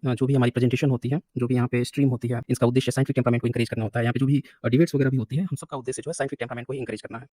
जो भी हमारी प्रेज़ेंटेशन होती है, जो भी यहाँ पे स्ट्रीम होती है, इसका उद्देश्य साइंटिफिक टेम्परामेंट को एनकरेज करना होता है। यहाँ पे जो भी डिबेट्स वगैरह भी होती है, हम सबका उद्देश्य जो है साइंटिफिक टेम्परामेंट को ही एनकरेज करना है।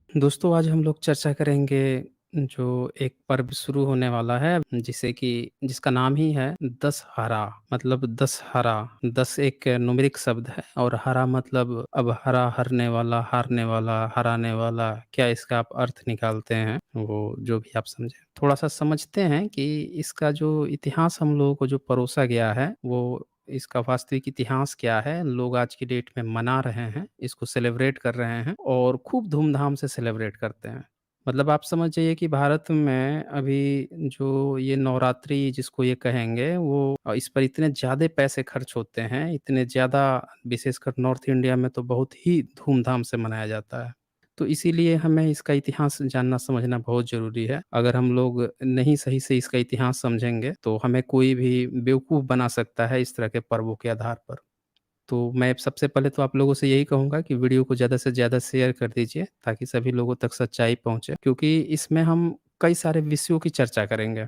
दोस्तों, आज हम लोग चर्चा करेंगे जो एक पर्व शुरू होने वाला है, जिसका नाम ही है दशहरा। मतलब 10 हरा, 10 एक न्यूमेरिक शब्द है और हरा मतलब अब हरा, हरने वाला, हारने वाला, हराने वाला, क्या इसका आप अर्थ निकालते हैं, वो जो भी आप समझें। थोड़ा-सा समझते हैं कि इसका जो इतिहास हम लोगों को जो परोसा गया है, वो इसका वास्तविक इतिहास क्या है, लोग आज की डेट में मना रहे हैं, इसको सेलिब्रेट कर रहे हैं और खूब धूमधाम से सेलिब्रेट करते हैं। मतलब आप समझ जाइए कि भारत में अभी जो ये नवरात्रि जिसको ये कहेंगे, वो इस पर इतने ज़्यादा पैसे खर्च होते हैं, इतने ज़्यादा, विशेषकर नॉर्थ इंडिया में तो बहुत ही धूमधाम से मनाया जाता है। तो इसीलिए हमें इसका इतिहास जानना समझना बहुत ज़रूरी है। अगर हम लोग नहीं सही से इसका इतिहास समझेंगे, तो हमें कोई भी बेवकूफ़ बना सकता है इस तरह के पर्वों के आधार पर। तो मैं सबसे पहले तो आप लोगों से यही कहूँगा कि वीडियो को ज़्यादा से ज़्यादा शेयर कर दीजिए, ताकि सभी लोगों तक सच्चाई पहुँचे, क्योंकि इसमें हम कई सारे विषयों की चर्चा करेंगे।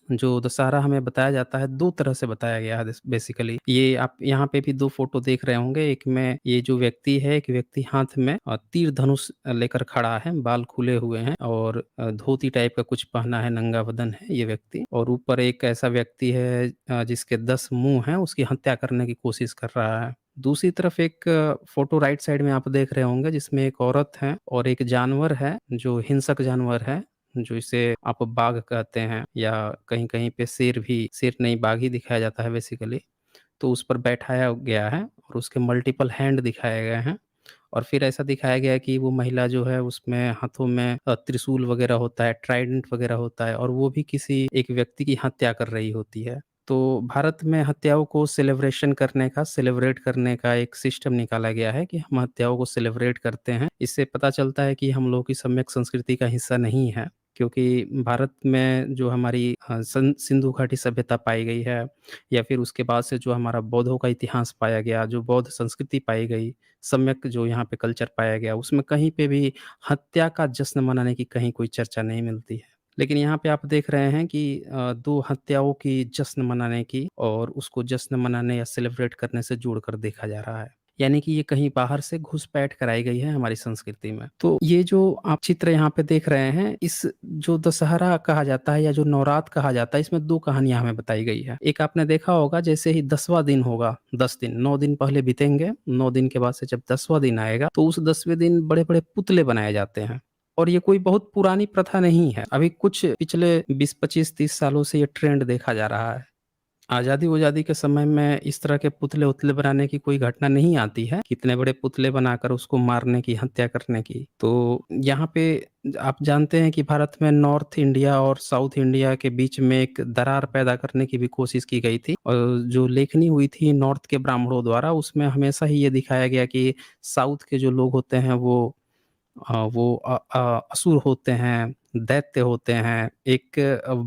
जो दशहरा हमें बताया जाता है, 2 तरह से बताया गया है बेसिकली। ये आप यहाँ पे भी 2 फ़ोटो देख रहे होंगे, एक में ये जो व्यक्ति है, एक व्यक्ति हाथ में तीर धनुष लेकर खड़ा है, बाल खुले हुए हैं और धोती टाइप का कुछ पहना है, नंगा बदन है ये व्यक्ति, और ऊपर एक ऐसा व्यक्ति है जिसके 10 मुँह हैं, उसकी हत्या करने की कोशिश कर रहा है। दूसरी तरफ एक फ़ोटो राइट साइड में आप देख रहे होंगे, जिसमें एक औरत है और एक जानवर है, जो हिंसक जानवर है, जो इसे आप बाघ कहते हैं, या कहीं-कहीं पे शेर नहीं, बाघ ही दिखाया जाता है बेसिकली। तो उस पर बैठाया गया है और उसके मल्टीपल हैंड दिखाए गए हैं, और फिर ऐसा दिखाया गया है कि वो महिला जो है उसमें हाथों में त्रिशूल वगैरह होता है, ट्राइडेंट वगैरह होता है, और वो भी किसी एक व्यक्ति की हत्या कर रही होती है। तो भारत में हत्याओं को सेलिब्रेट करने का एक सिस्टम निकाला गया है कि हम हत्याओं को सेलिब्रेट करते हैं। इससे पता चलता है कि हम लोगों की सम्यक संस्कृति का हिस्सा नहीं है, क्योंकि भारत में जो हमारी सिंधु घाटी सभ्यता पाई गई है, या फिर उसके बाद से जो हमारा बौद्धों का इतिहास पाया गया, जो बौद्ध संस्कृति पाई गई, सम्यक जो यहाँ पे कल्चर पाया गया, उसमें कहीं पे भी हत्या का जश्न मनाने की कहीं कोई चर्चा नहीं मिलती है। लेकिन यहाँ पे आप देख रहे हैं कि 2 हत्याओं की जश्न मनाने की, और उसको जश्न मनाने या सेलिब्रेट करने से जोड़कर देखा जा रहा है। यानी कि ये कहीं बाहर से घुसपैठ कराई गई है हमारी संस्कृति में। तो ये जो आप चित्र यहाँ पे देख रहे हैं, इस जो दशहरा कहा जाता है या जो नवरात्र कहा जाता है, इसमें 2 कहानियाँ हमें बताई गई है। एक आपने देखा होगा, जैसे ही 10वाँ दिन होगा, 10 दिन, 9 दिन पहले बीतेंगे, 9 दिन के बाद से जब 10वाँ दिन आएगा, तो उस 10वें दिन बड़े-बड़े पुतले बनाए जाते हैं। और ये कोई बहुत पुरानी प्रथा नहीं है। अभी कुछ पिछले 20, 25, 30 सालों से ये ट्रेंड देखा जा रहा है। आज़ादी-वाज़ादी के समय में इस तरह के पुतले-वुतले बनाने की कोई घटना नहीं आती है, कितने बड़े पुतले बनाकर उसको मारने की, हत्या करने की। तो यहाँ पे आप जानते हैं कि भारत में नॉर्थ इंडिया और साउथ इंडिया के बीच में एक दरार पैदा करने की भी कोशिश की गई थी, और जो लेखनी हुई थी नॉर्थ के ब्राह्मणों द्वारा, उसमें हमेशा ही ये दिखाया गया कि साउथ के जो लोग होते हैं वो असुर होते हैं, दैत्य होते हैं। एक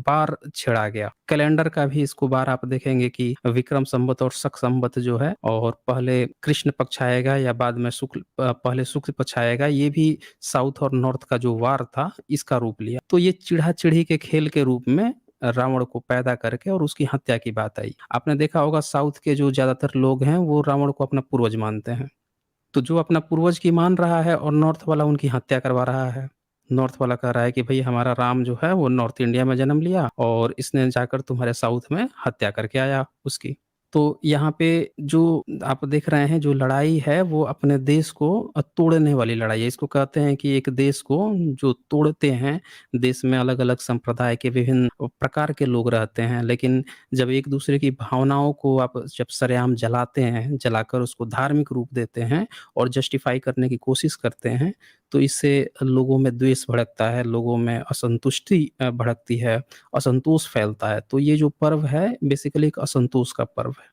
बार छेड़ा गया। कैलेंडर का भी इसको बार आप देखेंगे कि विक्रम संवत और शक संवत जो है, और पहले कृष्ण पक्ष आएगा या बाद में पहले शुक्ल पक्ष आएगा, ये भी साउथ और नॉर्थ का जो वार था, इसका रूप लिया। तो ये चिढ़ा-चिढ़ी के खेल के रूप में रावण को पैदा करके और उसकी हत्या की बात आई। आपने देखा होगा, साउथ के जो ज़्यादातर लोग हैं, वो रावण को अपना पूर्वज मानते हैं। तो जो अपना पूर्वज की मान रहा है और नॉर्थ वाला उनकी हत्या करवा रहा है। नॉर्थ वाला कह रहा है कि भई हमारा राम जो है वो नॉर्थ इंडिया में जन्म लिया और इसने जाकर तुम्हारे साउथ में हत्या करके आया उसकी। तो यहाँ पे जो आप देख रहे हैं, जो लड़ाई है वो अपने देश को तोड़ने वाली लड़ाई है। इसको कहते हैं कि एक देश को जो तोड़ते हैं, देश में अलग-अलग संप्रदाय के विभिन्न प्रकार के लोग रहते हैं, लेकिन जब एक-दूसरे की भावनाओं को आप जब सरेआम जलाते हैं, जलाकर उसको धार्मिक रूप देते हैं और जस्टिफ़ाई करने की कोशिश करते हैं, तो इससे लोगों में द्वेष भड़कता है, लोगों में असंतुष्टि भड़कती है, असंतोष फैलता है। तो ये जो पर्व है, बेसिकली एक असंतोष का पर्व है।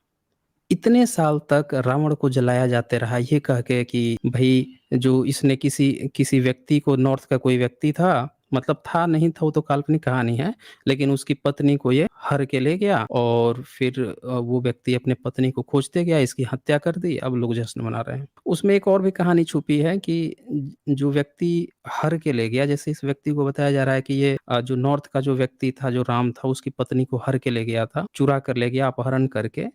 इतने साल तक रावण को जलाया जाते रहा, ये कह के कि भई जो इसने किसी किसी व्यक्ति को, नॉर्थ का कोई व्यक्ति था, मतलब था नहीं था वो तो काल्पनिक कहानी है, लेकिन उसकी पत्नी को ये हर के ले गया और फिर वो व्यक्ति अपने पत्नी को खोजते गया, इसकी हत्या कर दी, अब लोग जश्न मना रहे हैं। उसमें एक और भी कहानी छुपी है कि जो व्यक्ति हर के ले गया, जैसे इस व्यक्ति को बताया जा रहा है कि ये जो नॉर्थ का जो व्यक्ति था, जो राम था, उसकी पत्नी को हर के ले गया था, चुरा कर ले गया, अपहरण करके।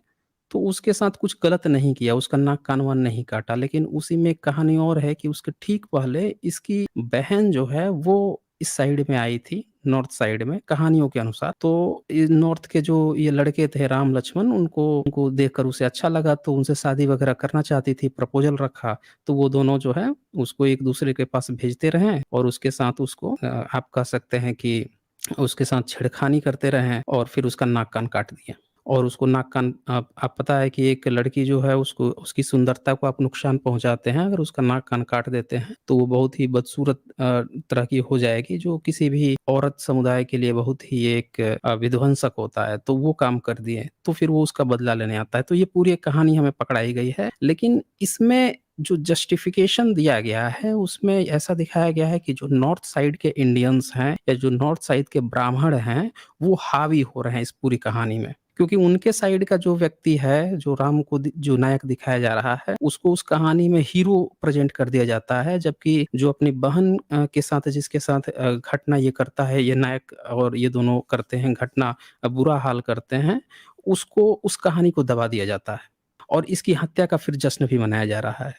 तो उसके साथ कुछ गलत नहीं किया, उसका नाक कान-वान नहीं काटा, लेकिन उसी में एक कहानी और है कि उसके ठीक पहले इसकी बहन जो है वो इस साइड में आई थी, नॉर्थ साइड में कहानियों के अनुसार। तो ये नॉर्थ के जो ये लड़के थे राम-लक्ष्मण उनको उनको देखकर उसे अच्छा लगा तो उनसे शादी वगैरह करना चाहती थी, प्रपोज़ल रखा। तो वो दोनों जो है उसको एक-दूसरे के पास भेजते रहे और उसके साथ उसको आप कह सकते हैं कि उसके साथ छेड़खानी करते रहे और फिर उसका नाक कान काट दिया। और उसको नाक कान आप पता है कि एक लड़की जो है उसको उसकी सुंदरता को आप नुकसान पहुँचाते हैं, अगर उसका नाक कान काट देते हैं, तो वो बहुत ही बदसूरत तरह की हो जाएगी, जो किसी भी औरत समुदाय के लिए बहुत ही एक विध्वंसक होता है, तो वो काम कर दिए, तो फिर वो उसका बदला लेने आता है। तो ये पूरी एक कहानी हमें पकड़ाई गई है, लेकिन इसमें जो जस्टिफ़िकेशन दिया गया है, उसमें ऐसा दिखाया गया है कि जो नॉर्थ साइड के इंडियंस हैं या जो नॉर्थ साइड के ब्राह्मण हैं, वो हावी हो रहे हैं इस पूरी कहानी में। क्योंकि उनके साइड का जो व्यक्ति है, जो राम को जो नायक दिखाया जा रहा है, उसको उस कहानी में हीरो प्रेज़ेंट कर दिया जाता है, जबकि जो अपनी बहन के साथ जिसके साथ घटना ये करता है, ये नायक और ये दोनों करते हैं घटना बुरा हाल करते हैं, उसको उस कहानी को दबा दिया जाता है और इसकी हत्या का फिर जश्न भी मनाया जा रहा है।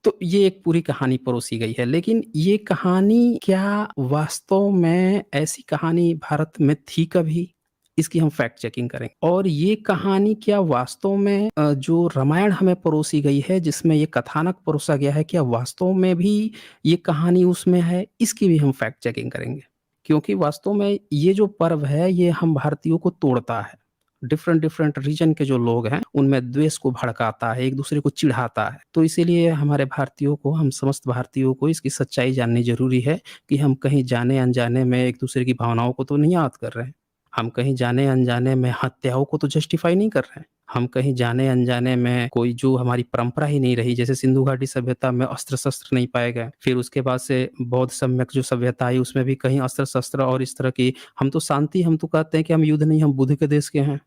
तो ये एक पूरी कहानी परोसी गई है, लेकिन ये कहानी क्या वास्तव में ऐसी कहानी भारत में थी कभी? इसकी हम फैक्ट चेकिंग करेंगे और ये कहानी क्या वास्तव में जो रामायण हमें परोसी गई है, जिसमें ये कथानक परोसा गया है, क्या वास्तव में भी ये कहानी उसमें है? इसकी भी हम फैक्ट चेकिंग करेंगे। क्योंकि वास्तव में ये जो पर्व है, ये हम भारतीयों को तोड़ता है। डिफरेंट रीजन के जो लोग हैं, उनमें द्वेष को भड़काता है, एक-दूसरे को चिढ़ाता है। तो इसीलिए हमारे भारतीयों को, हम समस्त भारतीयों को इसकी सच्चाई जाननी ज़रूरी है कि हम कहीं जाने-अनजाने में एक-दूसरे की भावनाओं को तो नहीं आहत कर रहे हैं। हम कहीं जाने-अनजाने में हत्याओं को तो जस्टिफाई नहीं कर रहे हैं। हम कहीं जाने-अनजाने में कोई जो हमारी परंपरा ही नहीं रही, जैसे सिंधु घाटी सभ्यता में अस्त्र-शस्त्र नहीं पाए गए। फिर उसके बाद से बौद्ध सम्यक जो सभ्यता आई, उसमें भी कहीं अस्त्र-शस्त्र और इस तरह की हम तो शांति हम तो कहते हैं कि हम युद्ध नहीं, हम बुद्ध के देश के हैं।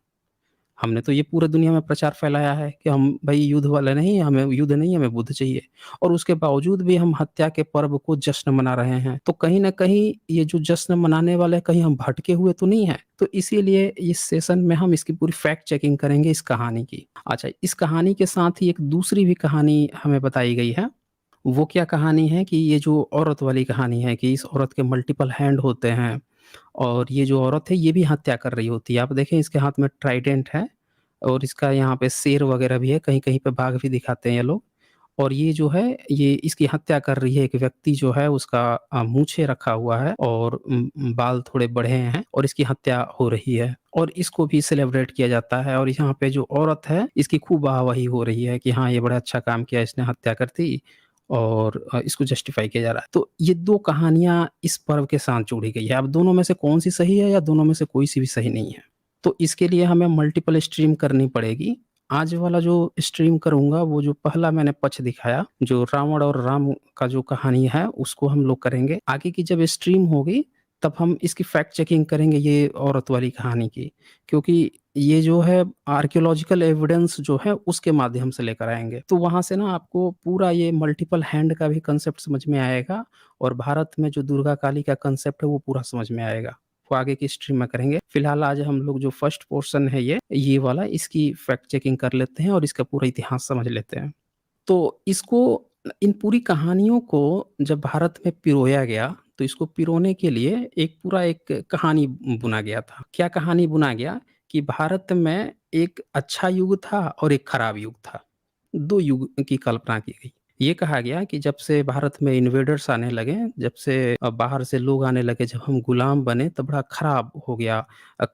हमने तो ये पूरे दुनिया में प्रचार फैलाया है कि हम भई युद्ध वाले नहीं, हमें युद्ध नहीं, हमें बुद्ध चाहिए और उसके बावजूद भी हम हत्या के पर्व को जश्न मना रहे हैं। तो कहीं न कहीं ये जो जश्न मनाने वाले कहीं हम भटके हुए तो नहीं हैं? तो इसीलिए इस सेशन में हम इसकी पूरी फैक्ट चेकिंग करेंगे इस कहानी की। अच्छा, इस कहानी के साथ ही एक दूसरी भी कहानी हमें बताई गई है। वो क्या कहानी है कि ये जो औरत वाली कहानी है कि इस औरत के मल्टीपल हैंड होते हैं और ये जो औरत है ये भी हत्या कर रही होती है। आप देखें इसके हाथ में ट्राइडेंट है और इसका यहाँ पे शेर वगैरह भी है, कहीं-कहीं पे बाघ भी दिखाते हैं ये लोग। और ये जो है, ये इसकी हत्या कर रही है एक व्यक्ति जो है उसका मूंछें रखा हुआ है और बाल थोड़े बढ़े हैं और इसकी हत्या हो रही है। और इसको भी सेलिब्रेट किया जाता है और यहाँ पे जो औरत है इसकी खूब वाहवाही हो रही है कि हाँ, ये बड़ा अच्छा काम किया इसने हत्या कर दी और इसको जस्टिफाई किया जा रहा है। तो ये 2 कहानियाँ इस पर्व के साथ जोड़ी गई है। अब दोनों में से कौन-सी सही है या दोनों में से कोई-सी भी सही नहीं है। तो इसके लिए हमें मल्टीपल स्ट्रीम करनी पड़ेगी। आज वाला जो स्ट्रीम करूँगा वो जो पहला मैंने पक्ष दिखाया, जो रावण और राम का जो कहानी है उसको हम लोग करेंगे। आगे की जब स्ट्रीम होगी तब हम इसकी फैक्ट चेकिंग करेंगे ये औरत वाली कहानी की। क्योंकि ये जो है आर्कियोलॉजिकल एविडेंस जो है उसके माध्यम से लेकर आएँगे। तो वहाँ से ना आपको पूरा ये मल्टीपल हैंड का भी कांसेप्ट समझ में आएगा और भारत में जो दुर्गा काली का कांसेप्ट है वो पूरा समझ में आएगा। वो आगे की स्ट्रीम में करेंगे। फिलहाल आज हम लोग जो फर्स्ट पोर्शन है ये वाला इसकी फैक्ट चेकिंग कर लेते हैं और इसका पूरा इतिहास समझ लेते हैं। तो इसको इन पूरी कहानियों को जब भारत में पिरोया गया, तो इसको पिरोने के लिए एक कहानी बुना गया था। क्या कहानी बुना गया कि भारत में एक अच्छा युग था और एक खराब युग था। 2 युग की कल्पना की गई। ये कहा गया कि जब से भारत में इन्वेडर्स आने लगे, जब से बाहर से लोग आने लगे, जब हम गुलाम बने तब बड़ा खराब हो गया।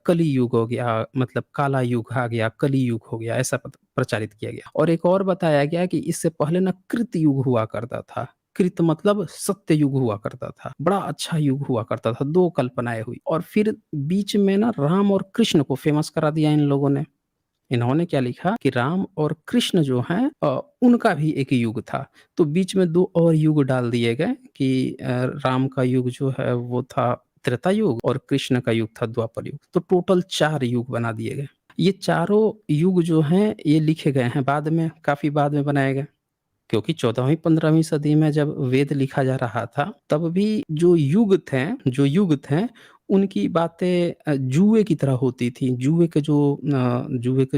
कली युग हो गया, मतलब काला युग आ गया, कली युग हो गया, ऐसा प्रचारित किया गया। और एक और बताया गया कि इससे पहले ना कृत युग हुआ करता था। कृत मतलब सत्य युग हुआ करता था। बड़ा अच्छा युग हुआ करता था, 2 कल्पनाएँ हुई और फिर बीच में ना राम और कृष्ण को फेमस करा दिया इन लोगों ने। इन्होंने क्या लिखा कि राम और कृष्ण जो हैं उनका भी एक युग था। तो बीच में 2 और युग डाल दिए गए कि राम का युग जो है वो था त्रेता युग और कृष्ण का युग था द्वापर युग। तो टोटल 4 युग बना दिए गए। ये चारों युग जो हैं ये लिखे गए हैं बाद में, काफ़ी बाद में बनाए गए। क्योंकि 14वीं 15वीं सदी में जब वेद लिखा जा रहा था, तब भी जो युग थे, उनकी बातें जुए की तरह होती थी। जुए के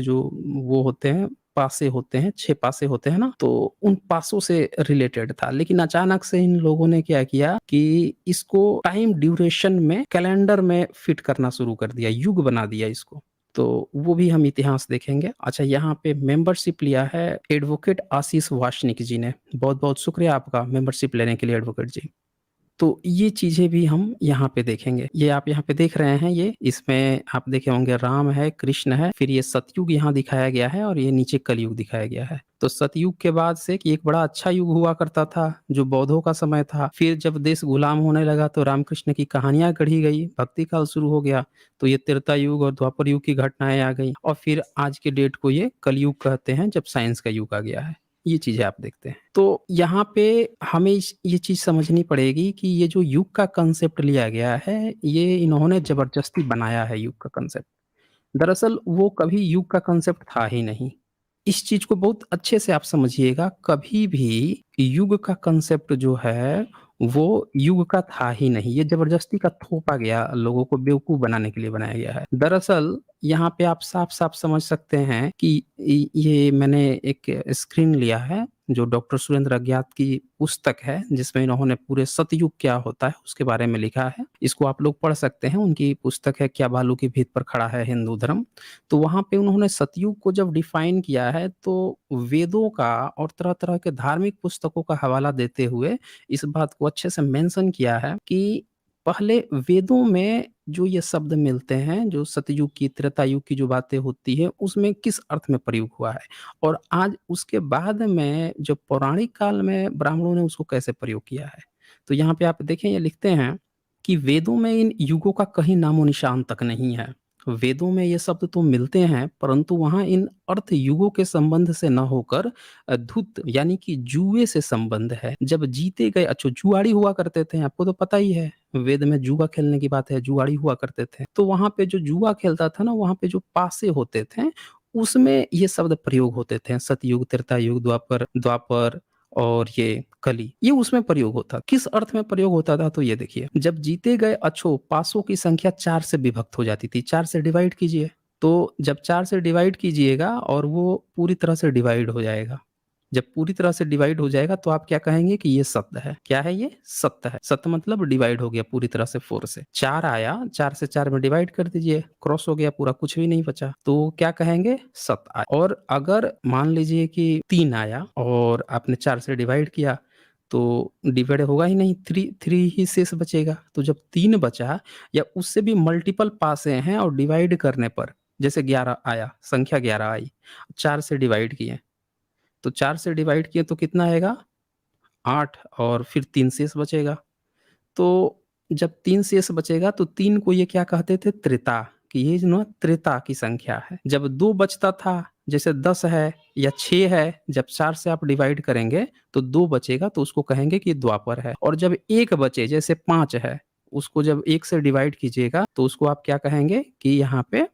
जो वो होते हैं, पासे होते हैं, 6 पासे होते हैं ना, तो उन पासों से रिलेटेड था। लेकिन अचानक से इन लोगों ने क्या किया कि इसको टाइम ड्यूरेशन में, कैलेंडर में फिट करना शुरू कर दिया, युग बना दिया इसको। तो वो भी हम इतिहास देखेंगे। अच्छा, यहाँ पे मेंबरशिप लिया है एडवोकेट आशीष वासनिक जी ने। बहुत-बहुत शुक्रिया आपका मेंबरशिप लेने के लिए एडवोकेट जी। तो ये चीज़ें भी हम यहाँ पे देखेंगे। ये आप यहाँ पे देख रहे हैं ये, इसमें आप देखे होंगे राम है, कृष्ण है, फिर ये सतयुग यहाँ दिखाया गया है और ये नीचे कलयुग दिखाया गया है। तो सतयुग के बाद से कि एक बड़ा अच्छा युग हुआ करता था, जो बौद्धों का समय था। फिर जब देश गुलाम होने लगा तो रामकृष्ण की कहानियाँ गढ़ी गई, भक्ति काल शुरू हो गया। तो ये त्रेता युग और द्वापर युग की घटनाएँ आ गईं और फिर आज के डेट को ये कलयुग कहते हैं, जब साइंस का युग आ गया है। ये चीज़ें आप देखते हैं। तो यहाँ पे हमें ये चीज़ समझनी पड़ेगी कि ये जो युग का कांसेप्ट लिया गया है, ये इन्होंने ज़बरदस्ती बनाया है युग का कांसेप्ट। दरअसल वो कभी युग का कांसेप्ट था ही नहीं। इस चीज़ को बहुत अच्छे से आप समझिएगा, कभी भी युग का कांसेप्ट जो है, वो युग का था ही नहीं। ये ज़बरदस्ती का थोपा गया, लोगों को बेवकूफ़ बनाने के लिए बनाया गया है। दरअसल यहाँ पे आप साफ-साफ समझ सकते हैं कि ये मैंने एक स्क्रीन लिया है, जो डॉक्टर सुरेंद्र अज्ञात की पुस्तक है, जिसमें इन्होंने पूरे सतयुग क्या होता है, उसके बारे में लिखा है। इसको आप लोग पढ़ सकते हैं, उनकी पुस्तक है क्या बालू की भीत पर खड़ा है हिंदू धर्म। तो वहाँ पे उन्होंने सतयुग को जब डिफ़ाइन किया है, तो वेदों का और तरह-तरह के धार्मिक पुस्तकों का हवाला देते हुए इस बात को अच्छे से मेंशन किया है कि पहले वेदों में जो ये शब्द मिलते हैं, जो सतयुग की, त्रेता युग की जो बातें होती है, उसमें किस अर्थ में प्रयोग हुआ है और आज उसके बाद में जो पौराणिक काल में ब्राह्मणों ने उसको कैसे प्रयोग किया है। तो यहाँ पे आप देखें ये लिखते हैं कि वेदों में इन युगों का कहीं नामो-निशान तक नहीं है। वेदों में ये शब्द तो मिलते हैं, परंतु वहाँ इन अर्थ युगों के संबंध से न होकर धुत यानी कि जुए से संबंध है। जब जीते गए अच्छा जुआड़ी हुआ करते थे, आपको तो पता ही है, वेद में जुआ खेलने की बात है, जुआड़ी हुआ करते थे। तो वहाँ पे जो जुआ खेलता था ना, वहाँ पे जो पासे होते थे, उसमें ये शब्द प्रयोग होते थे। सतयुग, त्रेता युग, द्वापर द्वापर और ये कली, ये उसमें प्रयोग होता। किस अर्थ में प्रयोग होता था तो ये देखिए, जब जीते गए अक्षों पासों की संख्या 4 से विभक्त हो जाती थी। 4 से डिवाइड कीजिए, तो जब 4 से डिवाइड कीजिएगा और वो पूरी तरह से डिवाइड हो जाएगा। जब पूरी तरह से डिवाइड हो जाएगा तो आप क्या कहेंगे कि ये सत्य है। क्या है ये? सत्य है। सत्य मतलब डिवाइड हो गया पूरी तरह से 4 से। 4 आया, 4 से 4 में डिवाइड कर दीजिए, क्रॉस हो गया पूरा, कुछ भी नहीं बचा। तो क्या कहेंगे? सत्य आया। और अगर मान लीजिए कि 3 आया और आपने 4 से डिवाइड किया, तो डिवाइड होगा ही नहीं, 3 ही शेष बचेगा। तो जब 3 बचा या उससे भी मल्टीपल पासे हैं और डिवाइड करने पर, जैसे 11 आया, संख्या 11 आई, 4 से डिवाइड किए, तो 4 से डिवाइड किए तो कितना आएगा? 8 और फिर 3 शेष बचेगा। तो जब 3 शेष बचेगा तो 3 को ये क्या कहते थे? त्रेता, कि ये जो ना त्रेता की संख्या है। जब 2 बचता था, जैसे 10 है या 6 है, जब 4 से आप डिवाइड करेंगे तो 2 बचेगा तो उसको कहेंगे कि द्वापर है। और जब 1 बचे, जैसे 5 है, उसको जब 1 से डिवाइड कीजिएगा तो उसको आप क्या कहेंगे कि यहाँ पे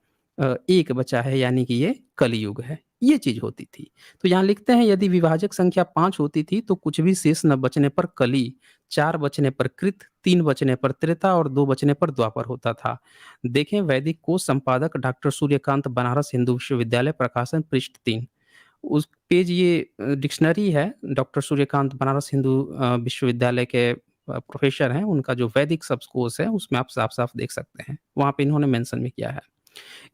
1 बचा है, यानी कि ये कलयुग है। ये चीज़ होती थी। तो यहाँ लिखते हैं यदि विभाजक संख्या 5 होती थी तो कुछ भी शेष न बचने पर कली, 4 बचने पर कृत, 3 बचने पर त्रेता और 2 बचने पर द्वापर होता था। देखें वैदिक कोश संपादक डॉक्टर सूर्यकांत, बनारस हिंदू विश्वविद्यालय, प्रकाशन पृष्ठ 3। उस पेज ये डिक्शनरी है, डॉक्टर सूर्यकांत बनारस हिंदू विश्वविद्यालय के प्रोफ़ेसर हैं, उनका जो वैदिक शब्दकोश है उसमें आप साफ-साफ देख सकते हैं। वहाँ पे इन्होंने मेंशन भी किया है।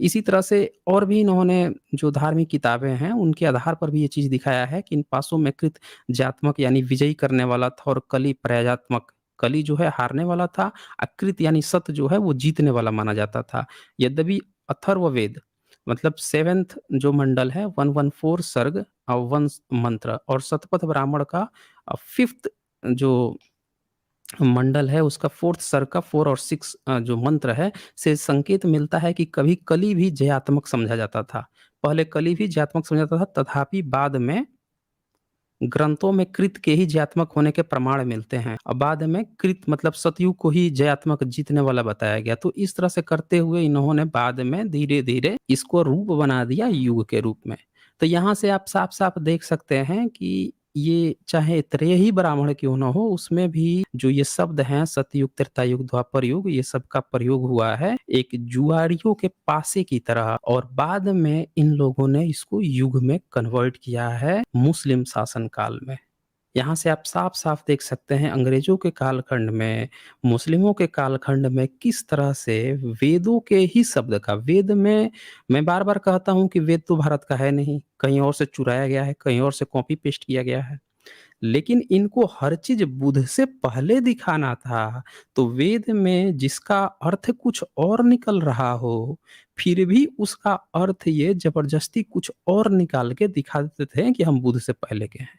इसी तरह से और भी इन्होंने जो धार्मिक किताबें हैं, उनके आधार पर भी ये चीज़ दिखाया है कि इन पासों में कृत जात्मक यानी विजयी करने वाला था और कली परायात्मक, कली जो है हारने वाला था, अकृत यानी सत जो है वो जीतने वाला माना जाता था। यद्यपि अथर्ववेद मतलब 7th जो मंडल है, 114 सर्ग 1 मंत्र और शतपथ ब्राह्मण का 5th जो मंडल है उसका 4th सर्ग का 4 और 6 जो मंत्र है, से संकेत मिलता है कि कभी कली भी जयात्मक समझा जाता था। पहले कलि भी ज्यात्मक समझा जाता था, तथापि बाद में ग्रंथों में कृत के ही जयात्मक होने के प्रमाण मिलते हैं और बाद में कृत मतलब सतयुग को ही जयात्मक जीतने वाला बताया गया। तो इस तरह से करते हुए इन्होंने बाद में धीरे-धीरे इसको रूप बना दिया युग के रूप में। तो यहाँ से आप साफ-साफ देख सकते हैं कि ये चाहे त्रेही ब्राह्मण क्यों ना हो, उसमें भी जो ये शब्द हैं सतयुग, त्रेता युग, द्वापर युग, ये सब का प्रयोग हुआ है एक जुआरियों के पासे की तरह और बाद में इन लोगों ने इसको युग में कन्वर्ट किया है मुस्लिम शासन काल में। यहाँ से आप साफ-साफ देख सकते हैं अंग्रेजों के कालखंड में, मुस्लिमों के कालखंड में किस तरह से वेदों के ही शब्द का वेद में मैं बार-बार कहता हूँ कि वेद तो भारत का है नहीं, कहीं और से चुराया गया है, कहीं और से कॉपी पेस्ट किया गया है। लेकिन इनको हर चीज़ बुध से पहले दिखाना था, तो वेद में जिसका अर्थ कुछ और निकल रहा हो, फिर भी उसका अर्थ ये ज़बरदस्ती कुछ और निकाल के दिखा देते थे कि हम बुध से पहले के हैं।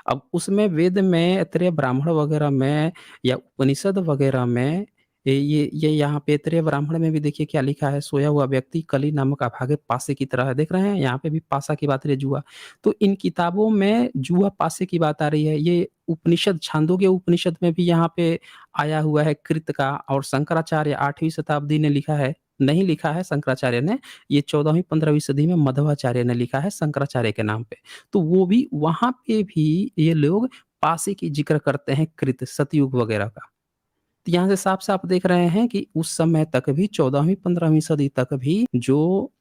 अब उसमें वेद में इतने ब्राह्मण वगैरह में या उपनिषद वगैरह में ये यहाँ पे इतरे ब्राह्मण में भी देखिए क्या लिखा है, सोया हुआ व्यक्ति कली नामक अभागे पासे की तरह है। देख रहे हैं? यहाँ पे भी पासा की बात रही है जुआ। तो इन किताबों में जुआ पासे की बात आ रही है। ये उपनिषद छांदोग्य उपनिषद में भी यहाँ पे आया हुआ है कृत का और शंकराचार्य 8वीं शताब्दी ने लिखा है, नहीं लिखा है शंकराचार्य ने, ये 14वीं 15वीं सदी में मध्वाचार्य ने लिखा है शंकराचार्य के नाम पे। तो वो भी वहाँ पे भी ये लोग पासे की ज़िक्र करते हैं कृत, सतयुग वगैरह का। तो यहाँ से साफ-साफ देख रहे हैं कि उस समय तक भी 14वीं 15वीं सदी तक भी जो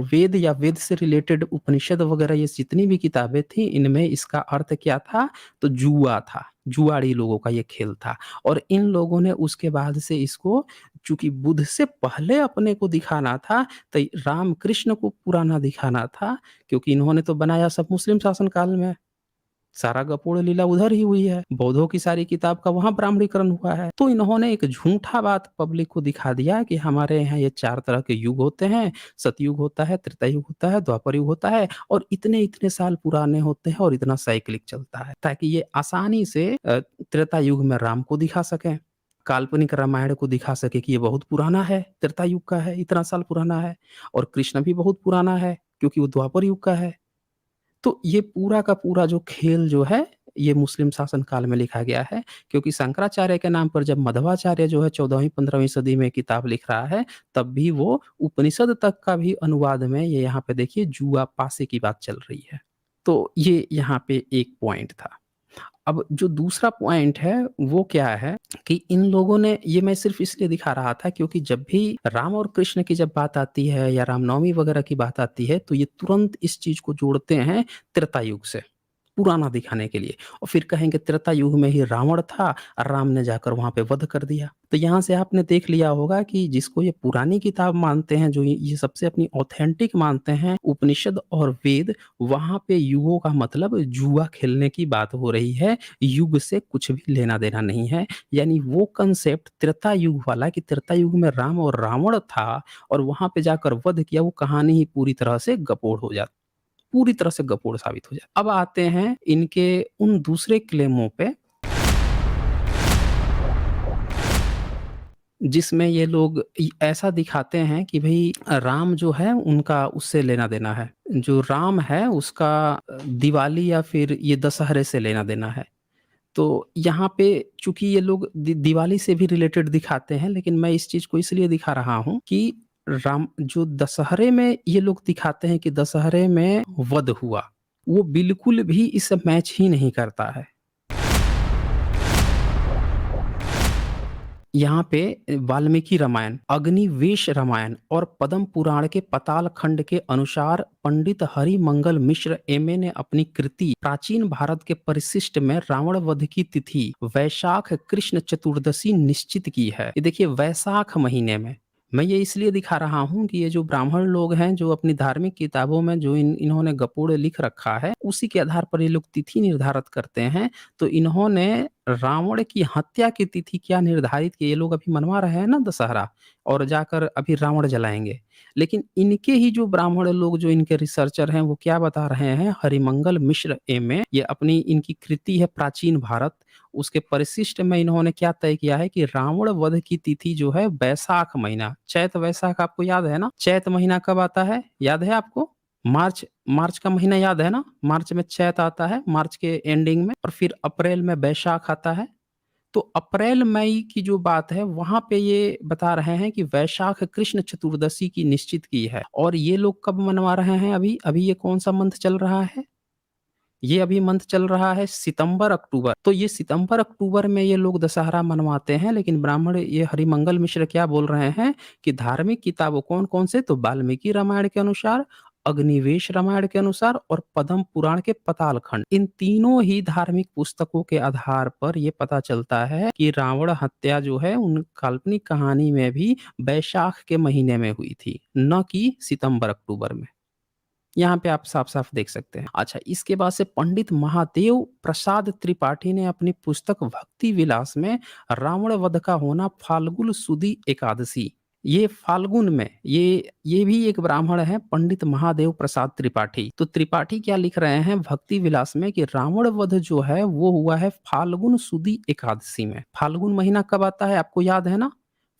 वेद या वेद से रिलेटेड उपनिषद वगैरह ये जितनी भी किताबें थी, इनमें इसका अर्थ क्या था? तो जुआ था, जुआड़ी लोगों का ये खेल था और इन लोगों ने उसके बाद से इसको चूँकि बुध से पहले अपने को दिखाना था, तो राम कृष्ण को पुराना दिखाना था क्योंकि इन्होंने तो बनाया सब मुस्लिम शासन काल में। सारा गपोड़ लीला उधर ही हुई है। बौद्धों की सारी किताब का वहाँ ब्राह्मणीकरण हुआ है। तो इन्होंने एक झूठा बात पब्लिक को दिखा दिया कि हमारे यहाँ ये 4 तरह के युग होते हैं, सतयुग होता है, त्रेता युग होता है, द्वापर युग होता है और इतने-इतने साल पुराने होते हैं और इतना साइक्लिक चलता है, ताकि ये आसानी से त्रेता युग में राम को दिखा सकें, काल्पनिक रामायण को दिखा सके कि ये बहुत पुराना है, त्रेता युग का है, इतना साल पुराना है और कृष्ण भी बहुत पुराना है क्योंकि वो द्वापर युग का है। तो ये पूरा का पूरा जो खेल जो है, ये मुस्लिम शासन काल में लिखा गया है, क्योंकि शंकराचार्य के नाम पर जब मध्वाचार्य जो है 14वीं 15वीं सदी में किताब लिख रहा है, तब भी वो उपनिषद तक का भी अनुवाद में ये यहाँ पे देखिए जुआ पासे की बात चल रही है। तो ये यहाँ पे एक पॉइंट था। अब जो दूसरा पॉइंट है, वो क्या है कि इन लोगों ने ये मैं सिर्फ़ इसलिए दिखा रहा था क्योंकि जब भी राम और कृष्ण की जब बात आती है या रामनवमी वगैरह की बात आती है, तो ये तुरंत इस चीज़ को जोड़ते हैं त्रेता युग से, पुराना दिखाने के लिए और फिर कहेंगे त्रेता युग में ही रावण था और राम ने जाकर वहाँ पे वध कर दिया। तो यहाँ से आपने देख लिया होगा कि जिसको ये पुरानी किताब मानते हैं, जो ये सबसे अपनी ऑथेंटिक मानते हैं, उपनिषद और वेद, वहाँ पे युगों का मतलब जुआ खेलने की बात हो रही है, युग से कुछ भी लेना-देना नहीं है। यानी वो कांसेप्ट त्रेता युग वाला कि त्रेता युग में राम और रावण था और वहाँ पे जाकर वध किया, वो कहानी ही पूरी तरह से गपोड़ हो जाती, पूरी तरह से गपोड़ साबित हो जाती। अब आते हैं इनके उन दूसरे क्लेमों पे जिसमें ये लोग ऐसा दिखाते हैं कि भई राम जो है उनका उससे लेना-देना है। जो राम है उसका दिवाली या फिर ये दशहरे से लेना-देना है। तो यहाँ पे चूँकि ये लोग दिवाली से भी रिलेटेड दिखाते हैं, लेकिन मैं इस चीज़ को इसलिए दिखा रहा हूँ कि राम जो दशहरे में ये लोग दिखाते हैं कि दशहरे में वध हुआ, वो बिल्कुल भी इससे मैच ही नहीं करता है। यहाँ पे वाल्मीकि रामायण, अग्निवेश रामायण और पद्म पुराण के पाताल खंड के अनुसार पंडित हरिमंगल मिश्र एमए ने अपनी कृति प्राचीन भारत के परिशिष्ट में रावण वध की तिथि वैशाख कृष्ण चतुर्दशी निश्चित की है। ये देखिए वैशाख महीने में। मैं ये इसलिए दिखा रहा हूँ कि ये जो ब्राह्मण लोग हैं, जो अपनी धार्मिक किताबों में जो इन्होंने गपोड़े लिख रखा है, उसी के आधार पर ये लोग तिथि निर्धारित करते हैं। तो इन्होंने रावण की हत्या की तिथि क्या निर्धारित की, ये लोग अभी मनवा रहे हैं ना दशहरा और जाकर अभी रावण जलाएँगे। लेकिन इनके ही जो ब्राह्मण लोग जो इनके रिसर्चर हैं, वो क्या बता रहे हैं, हरिमंगल मिश्र एमए, ये अपनी इनकी कृति है प्राचीन भारत, उसके परिशिष्ट में इन्होंने क्या तय किया है कि रावण वध की तिथि जो है बैसाख महीना, चैत वैशाख आपको याद है ना? चैत महीना कब आता है, याद है आपको? मार्च मार्च का महीना याद है ना? मार्च में चैत आता है, मार्च के एंडिंग में, और फिर अप्रैल में वैशाख आता है। तो अप्रैल-मई की जो बात है, वहाँ पे ये बता रहे हैं कि वैशाख कृष्ण चतुर्दशी की निश्चित की है, और ये लोग कब मनवा रहे हैं अभी? अभी ये कौन-सा मंथ चल रहा है? ये अभी मंथ चल रहा है सितंबर-अक्टूबर। तो ये सितंबर-अक्टूबर में ये लोग दशहरा मनवाते हैं, लेकिन ब्राह्मण ये हरिमंगल मिश्र क्या बोल रहे हैं कि धार्मिक किताबों कौन-कौन से? तो वाल्मीकि रामायण के अनुसार, अग्निवेश रामायण के अनुसार और पद्म पुराण के पाताल खंड, इन तीनों ही धार्मिक पुस्तकों के आधार पर ये पता चलता है कि रावण हत्या जो है उन काल्पनिक कहानी में भी वैशाख के महीने में हुई थी, न कि सितंबर-अक्टूबर में। यहाँ पे आप साफ-साफ देख सकते हैं। अच्छा, इसके बाद से पंडित महादेव प्रसाद त्रिपाठी ने अपनी पुस्तक भक्ति विलास में रावण वध का होना फाल्गुन सुदी एकादशी, ये फाल्गुन में, ये भी एक ब्राह्मण है, पंडित महादेव प्रसाद त्रिपाठी। तो त्रिपाठी क्या लिख रहे हैं भक्ति विलास में कि रावण वध जो है वो हुआ है फाल्गुन सुदी एकादशी में। फाल्गुन महीना कब आता है आपको याद है ना?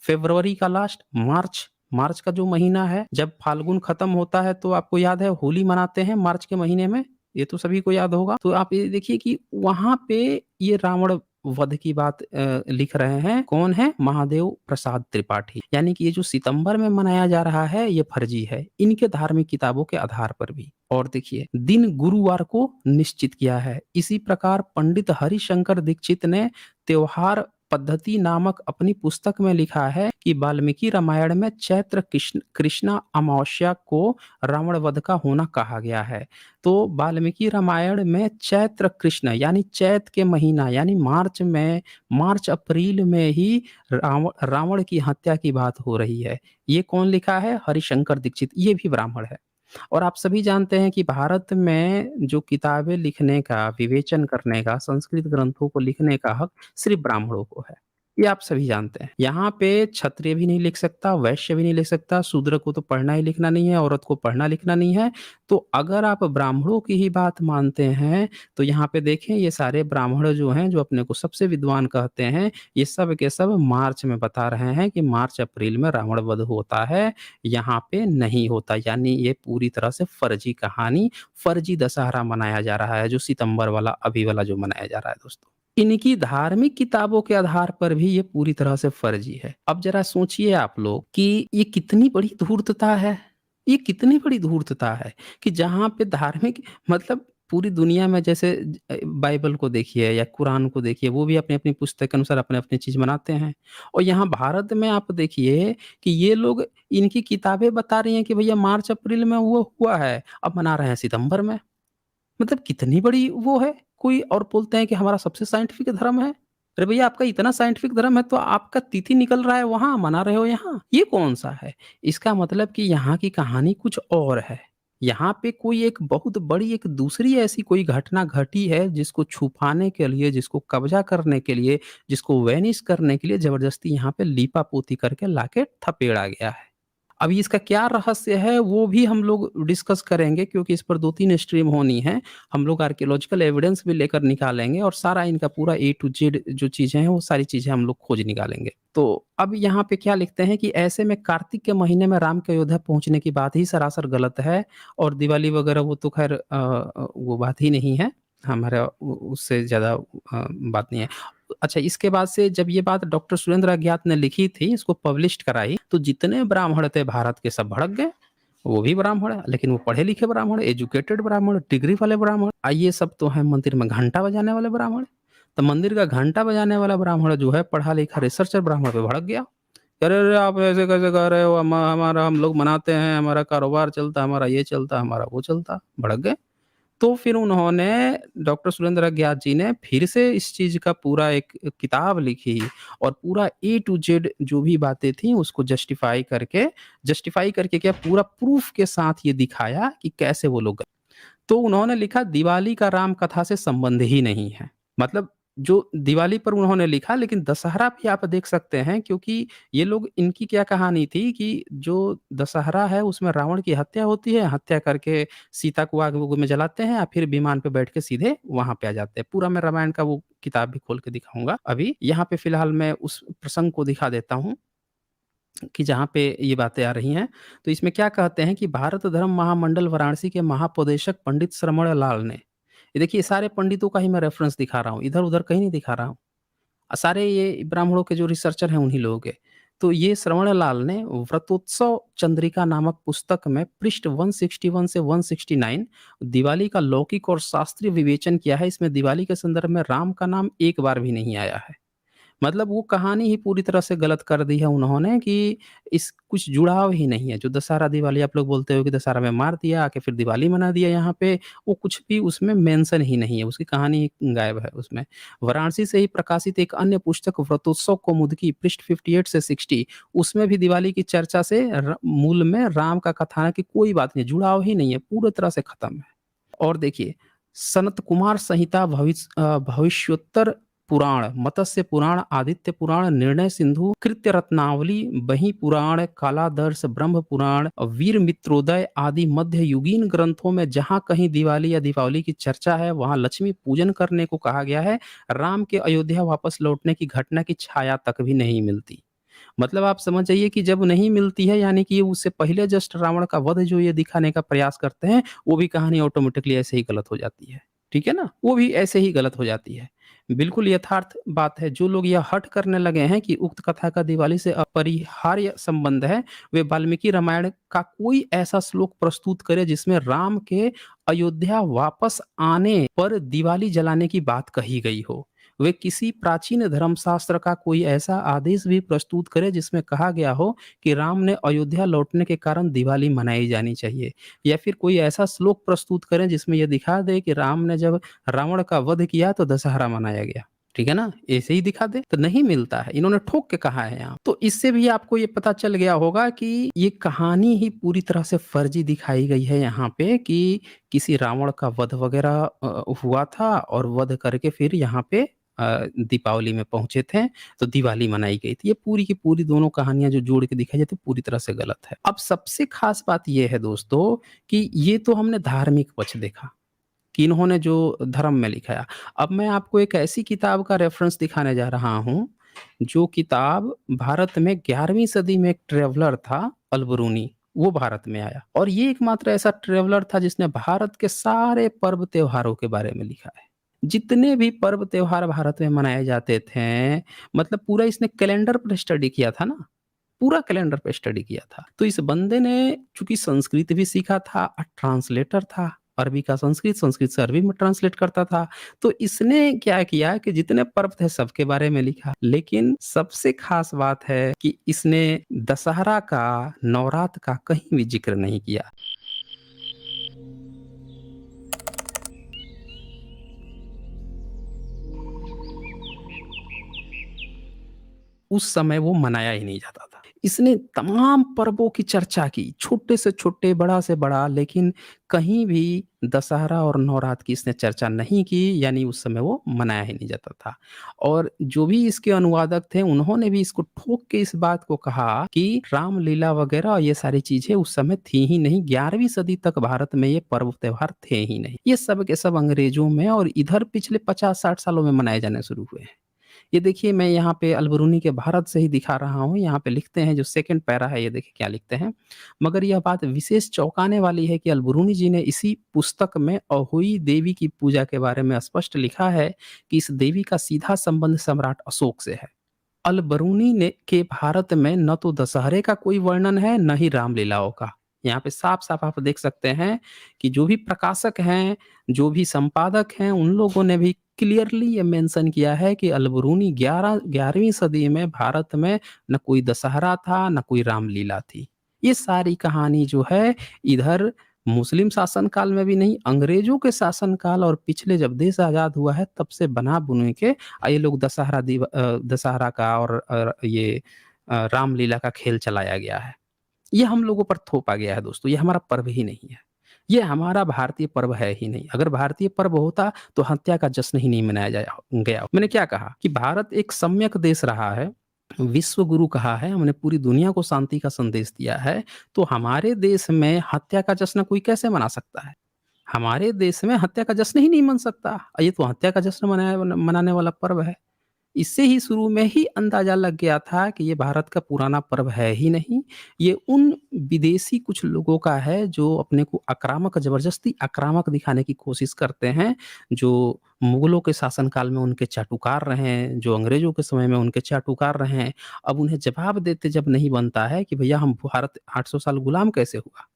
फ़रवरी का लास्ट, मार्च, मार्च का जो महीना है, जब फाल्गुन खत्म होता है तो आपको याद है होली मनाते हैं मार्च के महीने में, ये तो सभी को याद होगा। तो आप ये देखिए कि वहाँ पे ये रावण वध की बात लिख रहे हैं, कौन है? महादेव प्रसाद त्रिपाठी। यानी कि ये जो सितंबर में मनाया जा रहा है, ये फर्जी है, इनके धार्मिक किताबों के आधार पर भी। और देखिए, दिन गुरुवार को निश्चित किया है। इसी प्रकार पंडित हरिशंकर दीक्षित ने त्योहार पद्धति नामक अपनी पुस्तक में लिखा है कि वाल्मीकि रामायण में चैत्र कृष्णा अमावस्या को रावण वध का होना कहा गया है। तो वाल्मीकि रामायण में चैत्र कृष्ण यानी चैत के महीना यानी मार्च अप्रैल में ही रावण की हत्या की बात हो रही है। ये कौन लिखा है? हरिशंकर दीक्षित, ये भी ब्राह्मण है। और आप सभी जानते हैं कि भारत में जो किताबें लिखने का, विवेचन करने का, संस्कृत ग्रंथों को लिखने का हक सिर्फ़ ब्राह्मणों को है। ये आप सभी जानते हैं। यहाँ पे क्षत्रिय भी नहीं लिख सकता, वैश्य भी नहीं लिख सकता, शूद्र को तो पढ़ना ही लिखना नहीं है, औरत को पढ़ना लिखना नहीं है। तो अगर आप ब्राह्मणों की ही बात मानते हैं, तो यहाँ पे देखें ये सारे ब्राह्मण जो हैं, जो अपने को सबसे विद्वान कहते हैं, ये सब के सब मार्च में बता रहे हैं कि मार्च-अप्रैल में रावण वध होता है, यहाँ पे नहीं होता। यानी ये पूरी तरह से फर्जी कहानी, फर्जी दशहरा मनाया जा रहा है, जो सितंबर वाला अभी वाला जो मनाया जा रहा है दोस्तों। इनकी धार्मिक किताबों के आधार पर भी ये पूरी तरह से फर्जी है। अब ज़रा सोचिए आप लोग कि ये कितनी बड़ी धूर्तता है, ये कितनी बड़ी धूर्तता है कि जहाँ पे धार्मिक मतलब पूरी दुनिया में जैसे बाइबल को देखिए या कुरान को देखिए, वो भी अपनी-अपनी पुस्तक के अनुसार अपनी-अपनी चीज़ मनाते हैं। और यहाँ भारत में आप देखिए कि ये लोग इनकी किताबें बता रही हैं कि भैया मार्च-अप्रैल में वो हुआ है, अब मना रहे हैं सितंबर में। मतलब कितनी बड़ी वो है, कोई और बोलते हैं कि हमारा सबसे साइंटिफिक धर्म है। अरे भैया आपका इतना साइंटिफिक धर्म है तो आपका तिथि निकल रहा है वहाँ, मना रहे हो यहाँ, ये कौन-सा है? इसका मतलब कि यहाँ की कहानी कुछ और है। यहाँ पे कोई एक बहुत बड़ी एक दूसरी ऐसी कोई घटना घटी है जिसको छुपाने के लिए, जिसको कब्ज़ा करने के लिए, जिसको वैनिश करने के लिए ज़बरदस्ती यहाँ पे लीपा-पोती करके लाके थपेड़ा गया है। अभी इसका क्या रहस्य है वो भी हम लोग डिस्कस करेंगे क्योंकि इस पर 2-3 स्ट्रीम होनी है। हम लोग आर्कियोलॉजिकल एविडेंस भी लेकर निकालेंगे और सारा इनका पूरा ए टू जेड जो चीज़ें हैं वो सारी चीज़ें हम लोग खोज निकालेंगे। तो अब यहाँ पे क्या लिखते हैं कि ऐसे में कार्तिक के महीने में राम के अयोध्या पहुँचने की बात ही सरासर गलत है और दिवाली वगैरह वो तो ख़ैर वो बात ही नहीं है। हमारा उ उससे ज़्यादा बात नहीं है। अच्छा, इसके बाद से जब ये बात डॉक्टर सुरेंद्र अज्ञात ने लिखी थी, इसको पब्लिश्ड कराई, तो जितने ब्राह्मण थे भारत के सब भड़क गए। वो भी ब्राह्मण है, लेकिन वो पढ़े-लिखे ब्राह्मण, एजुकेटेड ब्राह्मण, डिग्री वाले ब्राह्मण। ये सब तो हैं मंदिर में घंटा बजाने वाले ब्राह्मण। तो मंदिर का घंटा बजाने वाला ब्राह्मण जो है पढ़ा-लिखा रिसर्चर ब्राह्मण पे भड़क गया। अरे, अरे! आप ऐसे कैसे कह रहे हो? हमारा हम लोग मनाते हैं, हमारा कारोबार चलता है, हमारा ये चलता है, हमारा वो चलता है। भड़क गए। तो फिर उन्होंने डॉक्टर सुरेंद्र अज्ञात जी ने फिर से इस चीज़ का पूरा एक किताब लिखी और पूरा ए टू जेड जो भी बातें थी उसको जस्टिफ़ाई करके क्या पूरा प्रूफ़ के साथ ये दिखाया कि कैसे वो लोग तो उन्होंने लिखा दिवाली का राम कथा से संबंध ही नहीं है। मतलब जो दिवाली पर उन्होंने लिखा लेकिन दशहरा भी आप देख सकते हैं क्योंकि ये लोग इनकी क्या कहानी थी कि जो दशहरा है उसमें रावण की हत्या होती है, हत्या करके सीता को आग उग में जलाते हैं, फिर विमान पे बैठ के सीधे वहाँ पे आ जाते हैं। पूरा मैं रामायण का वो किताब भी खोल के दिखाऊँगा अभी। यहाँ पे फिलहाल मैं उस प्रसंग को दिखा देता हूँ। कि जहाँ पे ये बातें आ रही हैं, तो इसमें क्या कहते हैं कि भारत धर्म महामंडल वाराणसी के महापदेशक पंडित श्रवण लाल ने, ये देखिए सारे पंडितों का ही मैं रेफ़रेंस दिखा रहा हूँ, इधर-उधर कहीं नहीं दिखा रहा हूँ। सारे ये ब्राह्मणों के जो रिसर्चर हैं उन्हीं लोगों के। तो ये श्रवण लाल ने व्रतोत्सव चंद्रिका नामक पुस्तक में पृष्ठ 161 से 169 दिवाली का लौकिक और शास्त्रीय विवेचन किया है। इसमें दिवाली के संदर्भ में राम का नाम एक बार भी नहीं आया है। मतलब वो कहानी ही पूरी तरह से गलत कर दी है उन्होंने कि इस कुछ जुड़ाव ही नहीं है। जो दशहरा, दिवाली आप लोग बोलते हो कि दशहरा में मार दिया, आके फिर दिवाली मना दिया यहाँ पे, वो कुछ भी उसमें मेंशन ही नहीं है, उसकी कहानी ही गायब है उसमें। वाराणसी से ही प्रकाशित एक अन्य पुस्तक व्रतोत्सव कौमुदी पृष्ठ 58 से 60 उसमें भी दिवाली की चर्चा से मूल में राम का कथानक की कोई बात नहीं है, जुड़ाव ही नहीं है, पूरी तरह से खत्म है। और देखिए, सनत कुमार संहिता भविष्योत्तर पुराण, मत्स्य पुराण, आदित्य पुराण, निर्णय सिंधु, कृत्य रत्नावली, बही पुराण, कालादर्श, ब्रह्म पुराण, वीर मित्रोदय आदि मध्ययुगीन ग्रंथों में जहाँ कहीं दिवाली या दीपावली की चर्चा है, वहाँ लक्ष्मी पूजन करने को कहा गया है। राम के अयोध्या वापस लौटने की घटना की छाया तक भी नहीं मिलती। मतलब आप समझ जाइए कि जब नहीं मिलती है, यानी कि उससे पहले जस्ट रावण का वध जो ये दिखाने का प्रयास करते हैं, वो भी कहानी ऑटोमेटिकली ऐसे ही गलत हो जाती है। ठीक है ना? वो भी ऐसे ही गलत हो जाती है। बिल्कुल यथार्थ बात है, जो लोग यह हठ करने लगे हैं कि उक्त कथा का दिवाली से अपरिहार्य संबंध है, वे वाल्मीकि रामायण का कोई ऐसा श्लोक प्रस्तुत करें जिसमें राम के अयोध्या वापस आने पर दिवाली जलाने की बात कही गई हो। वे किसी प्राचीन धर्मशास्त्र का कोई ऐसा आदेश भी प्रस्तुत करें जिसमें कहा गया हो कि राम ने अयोध्या लौटने के कारण दिवाली मनाई जानी चाहिए, या फिर कोई ऐसा श्लोक प्रस्तुत करें जिसमें यह दिखा दे कि राम ने जब रावण का वध किया तो दशहरा मनाया गया। ठीक है ना? ऐसे ही दिखा दे, तो नहीं मिलता है, इन्होंने ठोक के कहा है यहाँ। तो इससे भी आपको ये पता चल गया होगा कि ये कहानी ही पूरी तरह से फर्जी दिखाई गई है यहाँ पे कि किसी रावण का वध वगैरह हुआ था और वध करके फिर यहाँ पे दीपावली में पहुँचे थे, तो दिवाली मनाई गई थी। ये पूरी की पूरी दोनों कहानियाँ जो जोड़ के दिखाई जाती है, पूरी तरह से गलत है। अब सबसे ख़ास बात ये है दोस्तों कि ये तो हमने धार्मिक पक्ष देखा कि इन्होंने जो धर्म में लिखा है। अब मैं आपको एक ऐसी किताब का रेफ़रेंस दिखाने जा रहा हूँ, जो किताब भारत में 11वीं सदी में एक ट्रैवलर था, अल-बरूनी, वो भारत में आया और ये एकमात्र ऐसा ट्रैवलर था जिसने भारत के सारे पर्व त्योहारों के बारे में लिखा है। जितने भी पर्व त्योहार भारत में मनाए जाते थे, मतलब पूरा इसने कैलेंडर पर स्टडी किया था ना, पूरा कैलेंडर पे स्टडी किया था। तो इस बंदे ने चूँकि संस्कृत भी सीखा था और ट्रांसलेटर था, अरबी का संस्कृत, संस्कृत से अरबी में ट्रांसलेट करता था। तो इसने क्या किया कि जितने पर्व थे सबके बारे में लिखा। लेकिन सबसे ख़ास बात है कि इसने दशहरा का, नवरात्र का कहीं भी ज़िक्र नहीं किया। उस समय वो मनाया ही नहीं जाता था। इसने तमाम पर्वों की चर्चा की, छोटे से छोटे, बड़ा से बड़ा, लेकिन कहीं भी दशहरा और नवरात्र की इसने चर्चा नहीं की, यानी उस समय वो मनाया ही नहीं जाता था। और जो भी इसके अनुवादक थे, उन्होंने भी इसको ठोक के इस बात को कहा कि रामलीला वगैरह ये सारी चीज़ें उस समय थी ही नहीं, 11वीं सदी तक भारत में ये पर्व त्योहार थे ही नहीं। ये सब के सब अंग्रेज़ों में और इधर पिछले 50-60 सालों में मनाए जाने शुरू हुए हैं। ये देखिए मैं यहाँ पे अलबरूनी के भारत से ही दिखा रहा हूँ, यहाँ पे लिखते हैं जो सेकंड पैरा है ये देखिए क्या लिखते हैं। मगर यह बात विशेष चौंकाने वाली है कि अलबरूनी जी ने इसी पुस्तक में अहोई देवी की पूजा के बारे में स्पष्ट लिखा है कि इस देवी का सीधा संबंध सम्राट अशोक से है। अल-बरूनी ने के भारत में न तो दशहरे का कोई वर्णन है, न ही रामलीलाओं का। यहाँ पे साफ-साफ आप देख सकते हैं कि जो भी प्रकाशक हैं, जो भी संपादक हैं, उन लोगों ने भी क्लियरली ये मेंशन किया है कि अल-बरूनी 11वीं सदी में भारत में न कोई दशहरा था, न कोई रामलीला थी। ये सारी कहानी जो है इधर मुस्लिम शासनकाल में भी नहीं, अंग्रेजों के शासनकाल और पिछले जब देश आज़ाद हुआ है तब से बना-बुने के ये लोग दशहरा का और ये रामलीला का खेल चलाया गया है। ये हम लोगों पर थोपा गया है दोस्तों, ये हमारा पर्व ही नहीं है। ये हमारा भारतीय पर्व है ही नहीं। अगर भारतीय पर्व होता तो हत्या का जश्न ही नहीं मनाया जाया गया। मैंने क्या कहा कि भारत एक सम्यक देश रहा है, विश्व गुरु कहा है, हमने पूरी दुनिया को शांति का संदेश दिया है, तो हमारे देश में हत्या का जश्न कोई कैसे मना सकता है? हमारे देश में हत्या का जश्न ही नहीं मन सकता। ये तो हत्या का जश्न मनाने वाला पर्व है। इससे ही शुरू में ही अंदाज़ा लग गया था कि ये भारत का पुराना पर्व है ही नहीं, ये उन विदेशी कुछ लोगों का है जो अपने को आक्रामक ज़बरदस्ती आक्रामक दिखाने की कोशिश करते हैं, जो मुगलों के शासनकाल में उनके चाटुकार रहे हैं, जो अंग्रेज़ों के समय में उनके चाटुकार रहे हैं। अब उन्हें जवाब देते जब नहीं बनता है कि भैया हम भारत 800 साल गुलाम कैसे हुआ?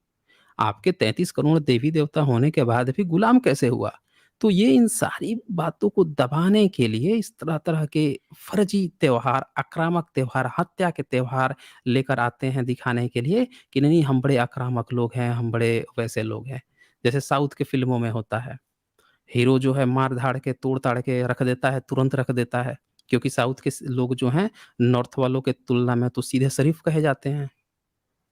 आपके 33 करोड़ देवी-देवता होने के बाद भी गुलाम कैसे हुआ? तो ये इन सारी बातों को दबाने के लिए इस तरह-तरह के फर्जी त्योहार, आक्रामक त्योहार, हत्या के त्योहार लेकर आते हैं दिखाने के लिए कि नहीं हम बड़े आक्रामक लोग हैं, हम बड़े वैसे लोग हैं। जैसे साउथ की फ़िल्मों में होता है, हीरो जो है मार-धाड़ के, तोड़-ताड़ के रख देता है, तुरंत रख देता है। क्योंकि साउथ के लोग जो हैं नॉर्थ वालों के तुलना में तो सीधे शरीफ कहे जाते हैं।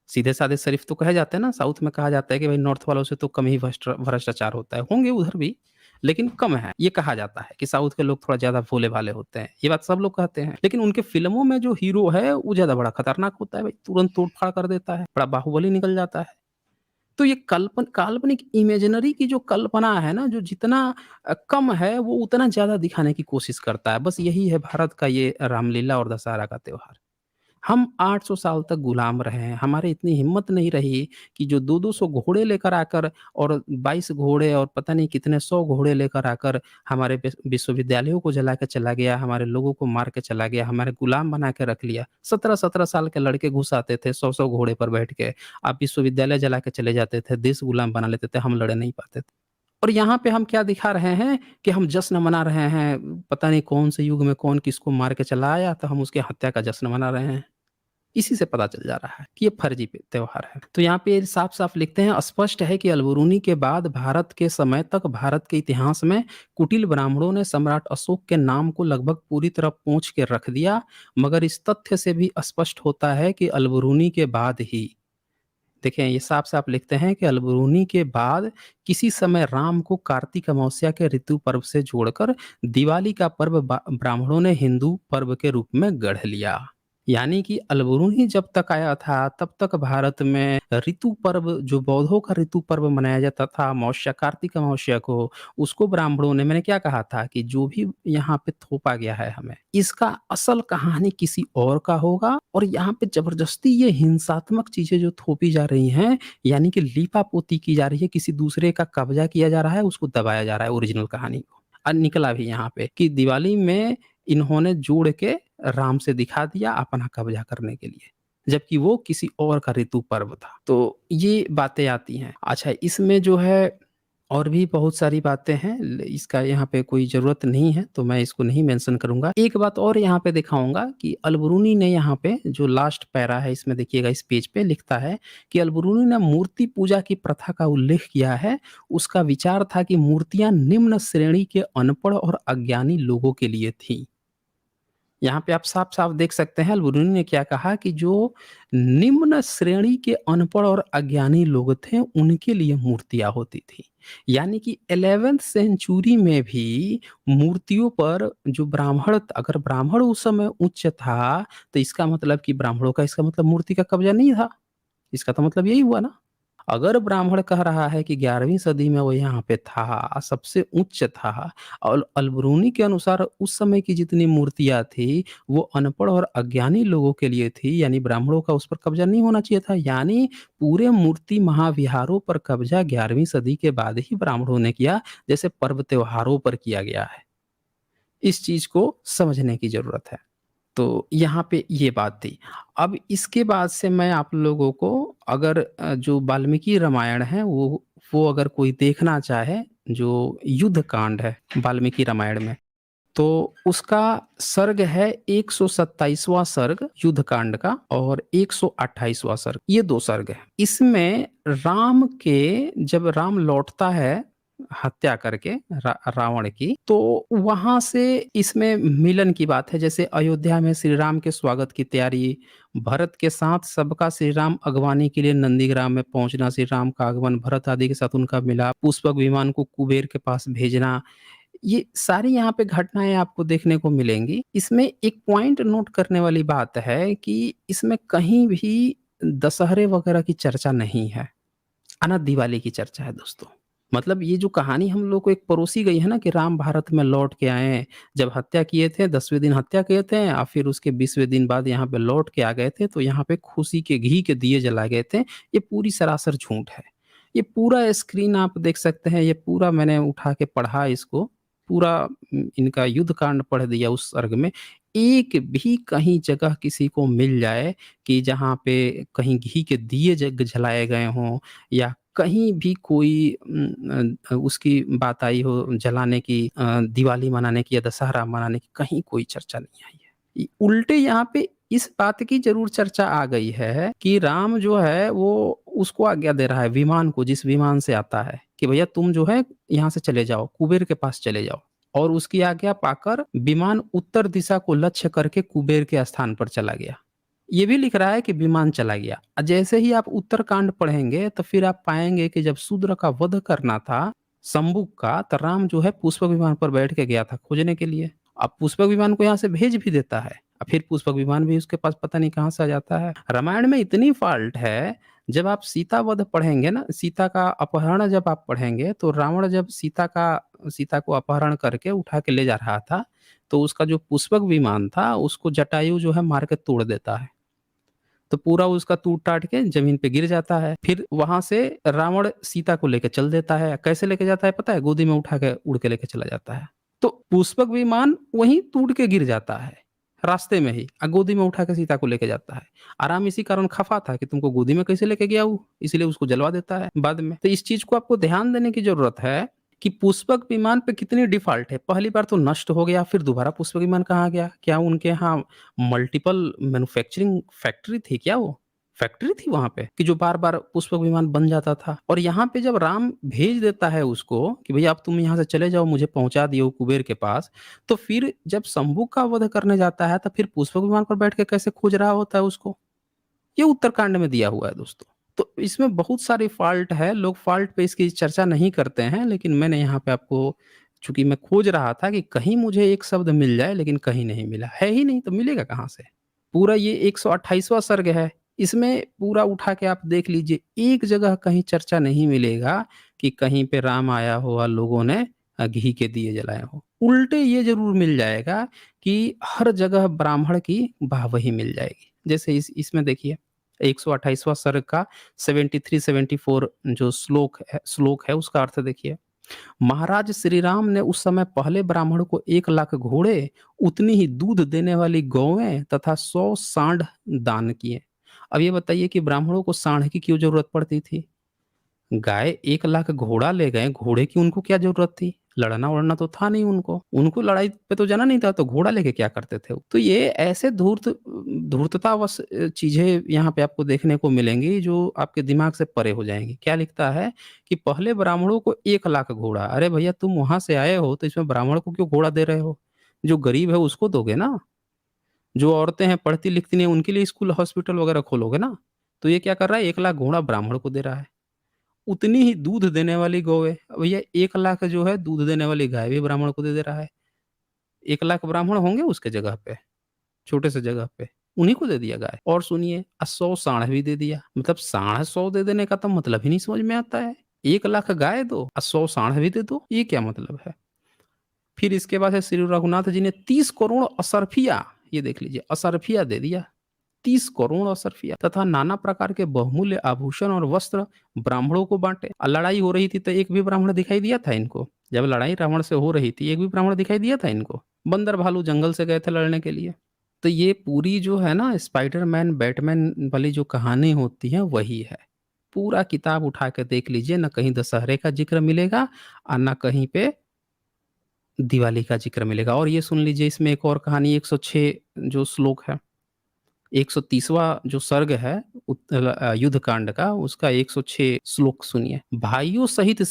सीधे-साधे शरीफ तो कहे जाते हैं ना, साउथ में कहा जाता है कि भाई नॉर्थ वालों से तो कम ही भ्रष्टाचार होता है। होंगे उधर भी, लेकिन कम है। ये कहा जाता है कि साउथ के लोग थोड़ा ज़्यादा भोले-भाले होते हैं। ये बात सब लोग कहते हैं। लेकिन उनके फ़िल्मों में जो हीरो है, वो ज़्यादा बड़ा खतरनाक होता है भाई, तुरंत तोड़-फाड़ कर देता है, बड़ा बाहुबली निकल जाता है। तो ये काल्पनिक इमेजिनरी की जो कल्पना है ना, जो जितना कम है, वो उतना ज़्यादा दिखाने की कोशिश करता है। बस यही है भारत का ये रामलीला और दशहरा का त्योहार। हम 800 साल तक गुलाम रहे हैं। हमारे इतनी हिम्मत नहीं रही कि जो 2-2 सौ घोड़े लेकर आकर और 22 घोड़े और पता नहीं कितने 100 घोड़े लेकर आकर हमारे विश्वविद्यालयों को जला के चला गया, हमारे लोगों को मार के चला गया, हमारे गुलाम बना के रख लिया। 17-17 साल के लड़के घुस आते थे 100-100 घोड़े पर बैठ के। आप विश्वविद्यालय जला के चले जाते थे, देश गुलाम बना लेते थे, हम लड़ नहीं पाते थे। और यहाँ पे हम क्या दिखा रहे हैं कि हम जश्न मना रहे हैं, पता नहीं कौन से युग में कौन किसको मार के चला आया, तो हम उसकी हत्या का जश्न मना रहे हैं। इसी से पता चल जा रहा है कि ये फर्जी त्योहार है। तो यहाँ पे साफ-साफ लिखते हैं, स्पष्ट है कि अलबरूनी के बाद भारत के समय तक भारत के इतिहास में कुटिल ब्राह्मणों ने सम्राट अशोक के नाम को लगभग पूरी तरह पोंछ के रख दिया। मगर इस तथ्य से भी स्पष्ट होता है कि अलबरूनी के बाद ही देखें ये साफ-साफ लिखते हैं कि अलबरूनी के बाद किसी समय राम को कार्तिक अमावस्या के ऋतु पर्व से जोड़कर दिवाली का पर्व ब्राह्मणों ने हिंदू पर्व के रूप में गढ़ लिया। यानी कि अलबरूनी जब तक आया था, तब तक भारत में ऋतु पर्व जो बौद्धों का ऋतु पर्व मनाया जाता था अमावस्या कार्तिक अमावस्या को, उसको ब्राह्मणों ने मैंने क्या कहा था कि जो भी यहाँ पे थोपा गया है हमें, इसका असल कहानी किसी और का होगा और यहाँ पे ज़बरदस्ती ये हिंसात्मक चीज़ें जो थोपी जा रही हैं, यानी कि लीपा-पोती की जा रही है, किसी दूसरे का कब्ज़ा किया जा रहा है, उसको दबाया जा रहा है ओरिजिनल कहानी को। निकला भी यहाँ पे कि दिवाली में इन्होंने जोड़ के राम से दिखा दिया अपना कब्ज़ा करने के लिए, जबकि वो किसी और का ऋतु पर्व था। तो ये बातें आती हैं। अच्छा इसमें जो है और भी बहुत सारी बातें हैं इसका यहाँ पे कोई ज़रूरत नहीं है, तो मैं इसको नहीं मेंशन करूँगा। एक बात और यहाँ पे दिखाऊँगा कि अलबरूनी ने यहाँ पे जो लास्ट पैरा है इसमें देखिएगा इस पेज पे लिखता है कि अलबरूनी ने मूर्ति पूजा की प्रथा का उल्लेख किया है। उसका विचार था कि मूर्तियाँ निम्न श्रेणी के अनपढ़ और अज्ञानी लोगों के लिए थीं। यहाँ पे आप साफ-साफ देख सकते हैं अल-बरूनी ने क्या कहा कि जो निम्न श्रेणी के अनपढ़ और अज्ञानी लोग थे, उनके लिए मूर्तियाँ होती थी। यानी कि 11th सेंचुरी में भी मूर्तियों पर जो ब्राह्मण अगर ब्राह्मण उस समय उच्च था, तो इसका मतलब कि ब्राह्मणों का इसका मतलब मूर्ति का कब्ज़ा नहीं था। इसका तो मतलब यही हुआ ना। अगर ब्राह्मण कह रहा है कि 11वीं सदी में वो यहाँ पे था, सबसे उच्च था और अल-बरूनी के अनुसार उस समय की जितनी मूर्तियाँ थी, वो अनपढ़ और अज्ञानी लोगों के लिए थी, यानी ब्राह्मणों का उस पर कब्ज़ा नहीं होना चाहिए था। यानी पूरे मूर्ति महाविहारों पर कब्ज़ा 11वीं सदी के बाद ही ब्राह्मणों ने किया, जैसे पर्व त्योहारों पर किया गया है। इस चीज़ को समझने की ज़रूरत है। तो यहाँ पे ये बात थी। अब इसके बाद से मैं आप लोगों को अगर जो वाल्मीकि रामायण है वो अगर कोई देखना चाहे, जो युद्ध कांड है वाल्मीकि रामायण में, तो उसका सर्ग है 127वाँ सर्ग युद्ध कांड का और 128वाँ सर्ग, ये 2 सर्ग हैं। इसमें राम के जब राम लौटता है हत्या करके रावण की, तो वहाँ से इसमें मिलन की बात है। जैसे अयोध्या में श्री राम के स्वागत की तैयारी, भरत के साथ सबका श्री राम अगवानी के लिए नंदीग्राम में पहुँचना, श्री राम का आगमन, भरत आदि के साथ उनका मिलाप, पुष्पक विमान को कुबेर के पास भेजना, ये सारी यहाँ पे घटनाएँ आपको देखने को मिलेंगी। इसमें एक पॉइंट नोट करने वाली बात है कि इसमें कहीं भी दशहरे वगैरह की चर्चा नहीं है, ना दिवाली की चर्चा है दोस्तों। मतलब ये जो कहानी हम लोग को एक परोसी गई है ना कि राम भारत में लौट के आए हैं। जब हत्या किए थे 10वें दिन हत्या किए थे और फिर उसके 20वें दिन बाद यहाँ पे लौट के आ गए थे, तो यहाँ पे खुशी के घी के दिए जलाए गए थे। ये पूरी सरासर झूठ है। ये पूरा स्क्रीन आप देख सकते हैं, ये पूरा मैंने उठा के पढ़ा इसको, पूरा इनका युद्ध कांड पढ़ दिया उस सर्ग में। एक भी कहीं जगह किसी को मिल जाए कि जहाँ पे कहीं घी के दिए जग जलाए गए हों या कहीं भी कोई उसकी बात आई हो जलाने की, दिवाली मनाने की या दशहरा मनाने की, कहीं कोई चर्चा नहीं आई है। उल्टे यहाँ पे इस बात की ज़रूर चर्चा आ गई है कि राम जो है वो उसको आज्ञा दे रहा है विमान को, जिस विमान से आता है कि भैया तुम जो है यहाँ से चले जाओ, कुबेर के पास चले जाओ। और उसकी आज्ञा पाकर विमान उत्तर दिशा को लक्ष्य करके कुबेर के स्थान पर चला गया। ये भी लिख रहा है कि विमान चला गया। जैसे ही आप उत्तरकांड पढ़ेंगे तो फिर आप पाएँगे कि जब शूद्र का वध करना था, शंबुक का, तो राम जो है पुष्पक विमान पर बैठ के गया था खोजने के लिए। अब पुष्पक विमान को यहाँ से भेज भी देता है। फिर पुष्पक विमान भी उसके पास पता नहीं कहाँ से आ जाता है। रामायण में इतनी फ़ॉल्ट है, जब आप सीता वध पढ़ेंगे ना, सीता का अपहरण जब आप पढ़ेंगे, तो रावण जब सीता को अपहरण करके उठा के ले जा रहा था, तो उसका जो पुष्पक विमान था, उसको जटायु जो है मार के तोड़ देता है। तो पूरा उसका टूट-टाट के ज़मीन पे गिर जाता है। फिर वहाँ से रावण सीता को लेके चल देता है। कैसे लेके जाता है पता है? गोदी में उठा के उड़ के लेके चला जाता है। तो पुष्पक विमान वहीं टूट के गिर जाता है, रास्ते में ही, गोदी में उठा के सीता को लेके जाता है। राम इसी कारण खफ़ा था कि तुमको गोदी में कैसे लेके गया हूँ, इसलिए उसको जलवा देता है बाद में। तो इस चीज़ को आपको ध्यान देने की ज़रूरत है कि पुष्पक विमान पे कितनी डिफ़ॉल्ट है। पहली बार तो नष्ट हो गया, फिर दोबारा पुष्पक विमान कहाँ गया? क्या उनके यहाँ मल्टीपल मैन्युफैक्चरिंग फैक्ट्री थी क्या वो? फैक्ट्री थी वहाँ पे कि जो बार-बार पुष्पक विमान बन जाता था। और यहाँ पे जब राम भेज देता है उसको कि भैया अब तुम यहाँ से चले जाओ, मुझे पहुँचा दियो कुबेर के पास, तो फिर जब शंभू का वध करने जाता है तो फिर पुष्पक विमान पर बैठ के कैसे खोज रहा होता है उसको? ये उत्तरकांड में दिया हुआ है दोस्तों। तो इसमें बहुत सारी फ़ॉल्ट है, लोग फ़ॉल्ट पे इसकी चर्चा नहीं करते हैं, लेकिन मैंने यहाँ पे आपको, चूँकि मैं खोज रहा था कि कहीं मुझे एक शब्द मिल जाए, लेकिन कहीं नहीं मिला। है ही नहीं तो मिलेगा कहाँ से? पूरा ये 128वाँ सर्ग है, इसमें पूरा उठा के आप देख लीजिए, एक जगह कहीं चर्चा नहीं मिलेगा कि कहीं पे राम आया हो और लोगों ने घी के दिए जलाए हों। उल्टे ये ज़रूर मिल जाएगा कि हर जगह ब्राह्मण की वाहवाही मिल जाएगी। जैसे इसमें देखिए 128वां सर्ग का 73-74 जो श्लोक है उसका अर्थ देखिए। महाराज श्री राम ने उस समय पहले ब्राह्मण को 1 लाख घोड़े, उतनी ही दूध देने वाली गौवें तथा 100 सांड दान किए। अब ये बताइए कि ब्राह्मणों को सांड की क्यों जरूरत पड़ती थी? गाय 1 लाख घोड़ा ले गए, घोड़े की उनको क्या ज़रूरत थी? लड़ना-वड़ना तो था नहीं उनको। उनको लड़ाई पे तो जाना नहीं था, तो घोड़ा लेके क्या करते थे वो? तो ये ऐसे धूर्ततावश चीज़ें यहाँ पे आपको देखने को मिलेंगी जो आपके दिमाग से परे हो जाएँगी। क्या लिखता है कि पहले ब्राह्मणों को 1 लाख घोड़ा। अरे भैया तुम वहाँ से आए हो तो इसमें ब्राह्मण को क्यों घोड़ा दे रहे हो? जो गरीब है उसको दोगे ना। जो औरतें हैं पढ़ती-लिखती नहीं, उनके लिए स्कूल, हॉस्पिटल वगैरह खोलोगे ना। तो ये क्या कर रहा है, 1 लाख घोड़ा ब्राह्मण को दे रहा है। उतनी ही दूध देने वाली गौएँ, भैया 1 लाख जो है दूध देने वाली गाय भी ब्राह्मण को दे दे रहा है। 1 लाख ब्राह्मण होंगे उसके जगह पे, छोटे से जगह पे, उन्हीं को दे दिया गाय। और सुनिए 100 साँड़ भी दे दिया। मतलब साँड़ 100 दे देने का तो मतलब ही नहीं समझ में आता है। 1 लाख गाय दो और 100 साँड़ भी दे दो, ये क्या मतलब है? फिर इसके बाद है श्री रघुनाथ जी ने 30 करोड़ असरफिया, ये देख लीजिए असरफिया दे दिया। 30 करोड़ असरफिया तथा नाना प्रकार के बहुमूल्य आभूषण और वस्त्र ब्राह्मणों को बाँटे। लड़ाई हो रही थी तो एक भी ब्राह्मण दिखाई दिया था इनको? जब लड़ाई रावण से हो रही थी, एक भी ब्राह्मण दिखाई दिया था इनको? बंदर भालू जंगल से गए थे लड़ने के लिए। तो ये पूरी जो है ना स्पाइडरमैन, बैटमैन वाली जो कहानी होती है वही है। पूरा किताब उठा के देख लीजिए, ना कहीं दशहरे का ज़िक्र मिलेगा और ना कहीं पे दिवाली का ज़िक्र मिलेगा। और ये सुन लीजिए इसमें एक और कहानी 106 जो श्लोक है, 130वां जो सर्ग है युद्ध कांड का, उसका 106 श्लोक सुनिए। भाइयों सहित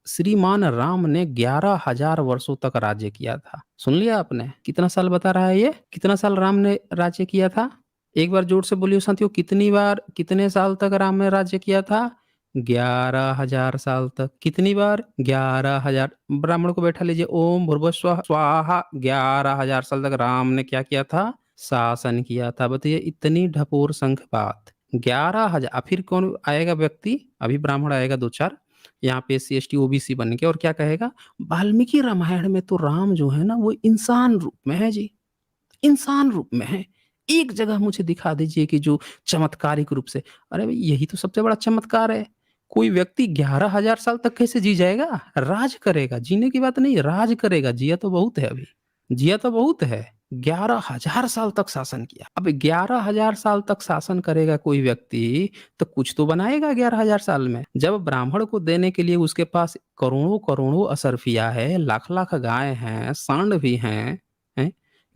श्रीमान राम ने 11,000 वर्षों तक राज्य किया था। सुन लिया आपने? कितना साल बता रहा है ये? कितना साल राम ने राज्य किया था? एक बार जोर से बोलिए साथियों, कितनी बार, कितने साल तक राम ने राज्य किया था? 11,000 साल तक। कितनी बार? 11,000। ब्राह्मण को बैठा लीजिए, ओम भूर्भुवस्सुवः स्वाहा। 11,000 साल तक राम ने क्या किया था? शासन किया था। बताइए इतनी ढपोर संख बात। 11,000। फिर कौन आएगा व्यक्ति? अभी ब्राह्मण आएगा 2-4, यहाँ पे एससी, एसटी, ओबीसी बन के और क्या कहेगा, वाल्मीकि रामायण में तो राम जो है ना वो इंसान रूप में है जी, इंसान रूप में है। एक जगह मुझे दिखा दीजिए कि जो चमत्कारिक रूप से, अरे भई यही तो सबसे बड़ा चमत्कार है। कोई व्यक्ति 11,000 साल तक कैसे जी जाएगा? राज करेगा, जीने की बात नहीं, राज करेगा, जिया तो बहुत है अभी, जिया तो बहुत है। 11,000 साल तक शासन किया। अब 11,000 साल तक शासन करेगा कोई व्यक्ति, तो कुछ तो बनाएगा 11,000 साल में। जब ब्राह्मण को देने के लिए उसके पास करोड़ों-करोड़ों असरफिया है, लाख-लाख गाय हैं, सांड भी हैं?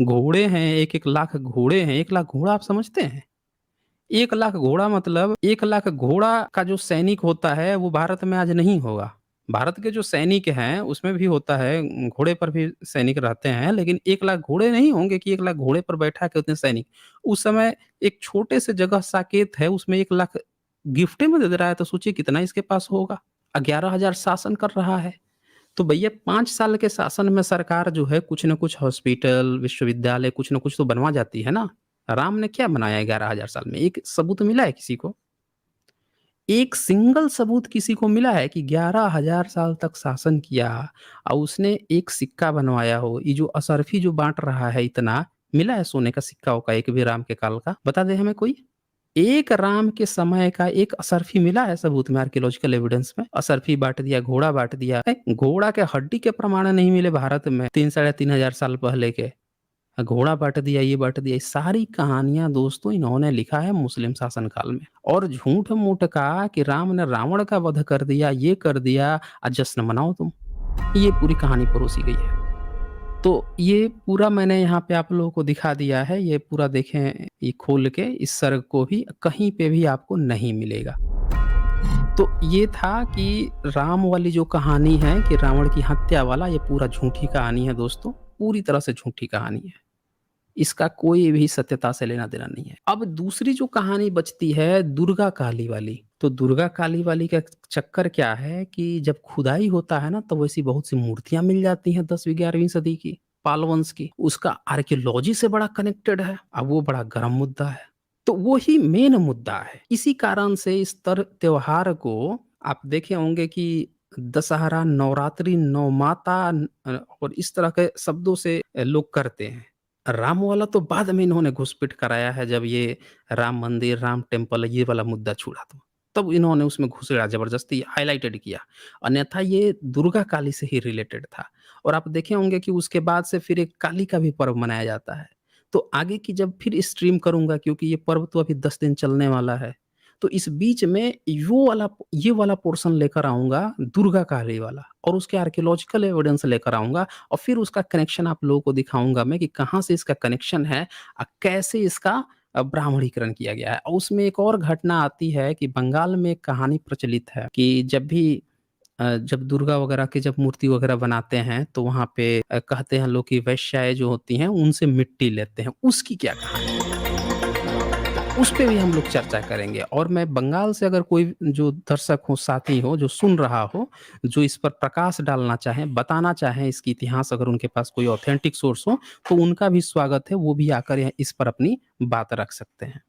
घोड़े हैं, 1-1 लाख घोड़े हैं। 1 लाख घोड़ा आप समझते हैं? 1 लाख घोड़ा मतलब 1 लाख घोड़ा का जो सैनिक होता है, वो भारत में आज नहीं होगा। भारत के जो सैनिक हैं, उसमें भी होता है, घोड़े पर भी सैनिक रहते हैं, लेकिन 1 लाख घोड़े नहीं होंगे कि 1 लाख घोड़े पर बैठा के उतने सैनिक। उस समय एक छोटे से जगह साकेत है, उसमें 1 लाख गिफ्ट में दे दे रहा है, तो सोचिए कितना इसके पास होगा। 11,000 शासन कर रहा है। तो भैया 5 साल के शासन में सरकार जो है कुछ न कुछ हॉस्पिटल, विश्वविद्यालय कुछ न कुछ तो बनवा जाती है ना। राम ने क्या बनाया 11,000 साल में? एक सबूत मिला है किसी को? एक सिंगल सबूत किसी को मिला है कि 11,000 साल तक शासन किया और उसने एक सिक्का बनवाया हो? ये जो असरफी जो बाँट रहा है इतना, मिला है सोने का सिक्का-उक्का एक भी राम के काल का? बता दे हमें कोई? एक राम के समय का एक असरफी मिला है सबूत में, आर्कियोलॉजिकल एविडेंस में? असरफी बाँट दिया, घोड़ा बाँट दिया। घोड़ा के हड्डी के प्रमाण नहीं मिले भारत में 3 साढ़े 3 हज़ार साल पहले के। घोड़ा बाँट दिया, ये बाँट दिया। ये सारी कहानियाँ दोस्तों इन्होंने लिखा है मुस्लिम शासन काल में। और झूठ-मूठ का कि राम ने रावण का वध कर दिया, ये कर दिया, जश्न मनाओ तुम। ये पूरी कहानी परोसी गई है। तो ये पूरा मैंने यहाँ पे आप लोगों को दिखा दिया है, ये पूरा देखें ये खोल के, इस सर्ग को भी कहीं पे भी आपको नहीं मिलेगा। तो ये था कि राम वाली जो कहानी है कि रावण की हत्या वाला, ये पूरा झूठी कहानी है दोस्तों, पूरी तरह से झूठी कहानी है। इसका कोई भी सत्यता से लेना-देना नहीं है। अब दूसरी जो कहानी बचती है दुर्गा काली वाली, तो दुर्गा काली वाली का चक्कर क्या है कि जब खुदाई होता है ना, तो वैसी बहुत सी मूर्तियाँ मिल जाती हैं 10वीं-11वीं सदी की, पाल वंश की। उसका आर्कियोलॉजी से बड़ा कनेक्टेड है। अब वो बड़ा गरम मुद्दा है। तो वो ही मेन मुद्दा है। इसी कारण से इस त्योहार को आप देखे होंगे कि दशहरा, नवरात्रि, नवमाता और इस तरह के शब्दों से लोग करते हैं। राम वाला तो बाद में इन्होंने घुसपैठ कराया है, जब ये राम मंदिर, राम टेम्पल ये वाला मुद्दा छुड़ा तो। तब इन्होंने उसमें घुसेड़ा, ज़बरदस्ती हाइलाइटेड किया। अन्यथा ये दुर्गा काली से ही रिलेटेड था। और आप देखे होंगे कि उसके बाद से फिर एक काली का भी पर्व मनाया जाता है। तो आगे की जब फिर स्ट्रीम करूँगा, क्योंकि ये पर्व तो अभी 10 दिन चलने वाला है। तो इस बीच में ये वाला पोर्शन लेकर आऊँगा, दुर्गा काली वाला, और उसके आर्कियोलॉजिकल एविडेंस लेकर आऊँगा और फिर उसका कनेक्शन आप लोगों को दिखाऊँगा मैं कि कहाँ से इसका कनेक्शन है, कैसे इसका ब्राह्मणीकरण किया गया है। और उसमें एक और घटना आती है कि बंगाल में एक कहानी प्रचलित है कि जब भी जब दुर्गा वगैरह की जब मूर्ति वगैरह बनाते हैं, तो वहाँ पे कहते हैं लोग कि वेश्याएँ जो होती हैं, उनसे मिट्टी लेते हैं। उसकी क्या कहानी है? उस पे भी हम लोग चर्चा करेंगे। और मैं बंगाल से अगर कोई जो दर्शक हो, साथी हो, जो सुन रहा हो, जो इस पर प्रकाश डालना चाहें, बताना चाहें इसकी इतिहास, अगर उनके पास कोई ऑथेंटिक सोर्स हो, तो उनका भी स्वागत है, वो भी आकर इस पर अपनी बात रख सकते हैं।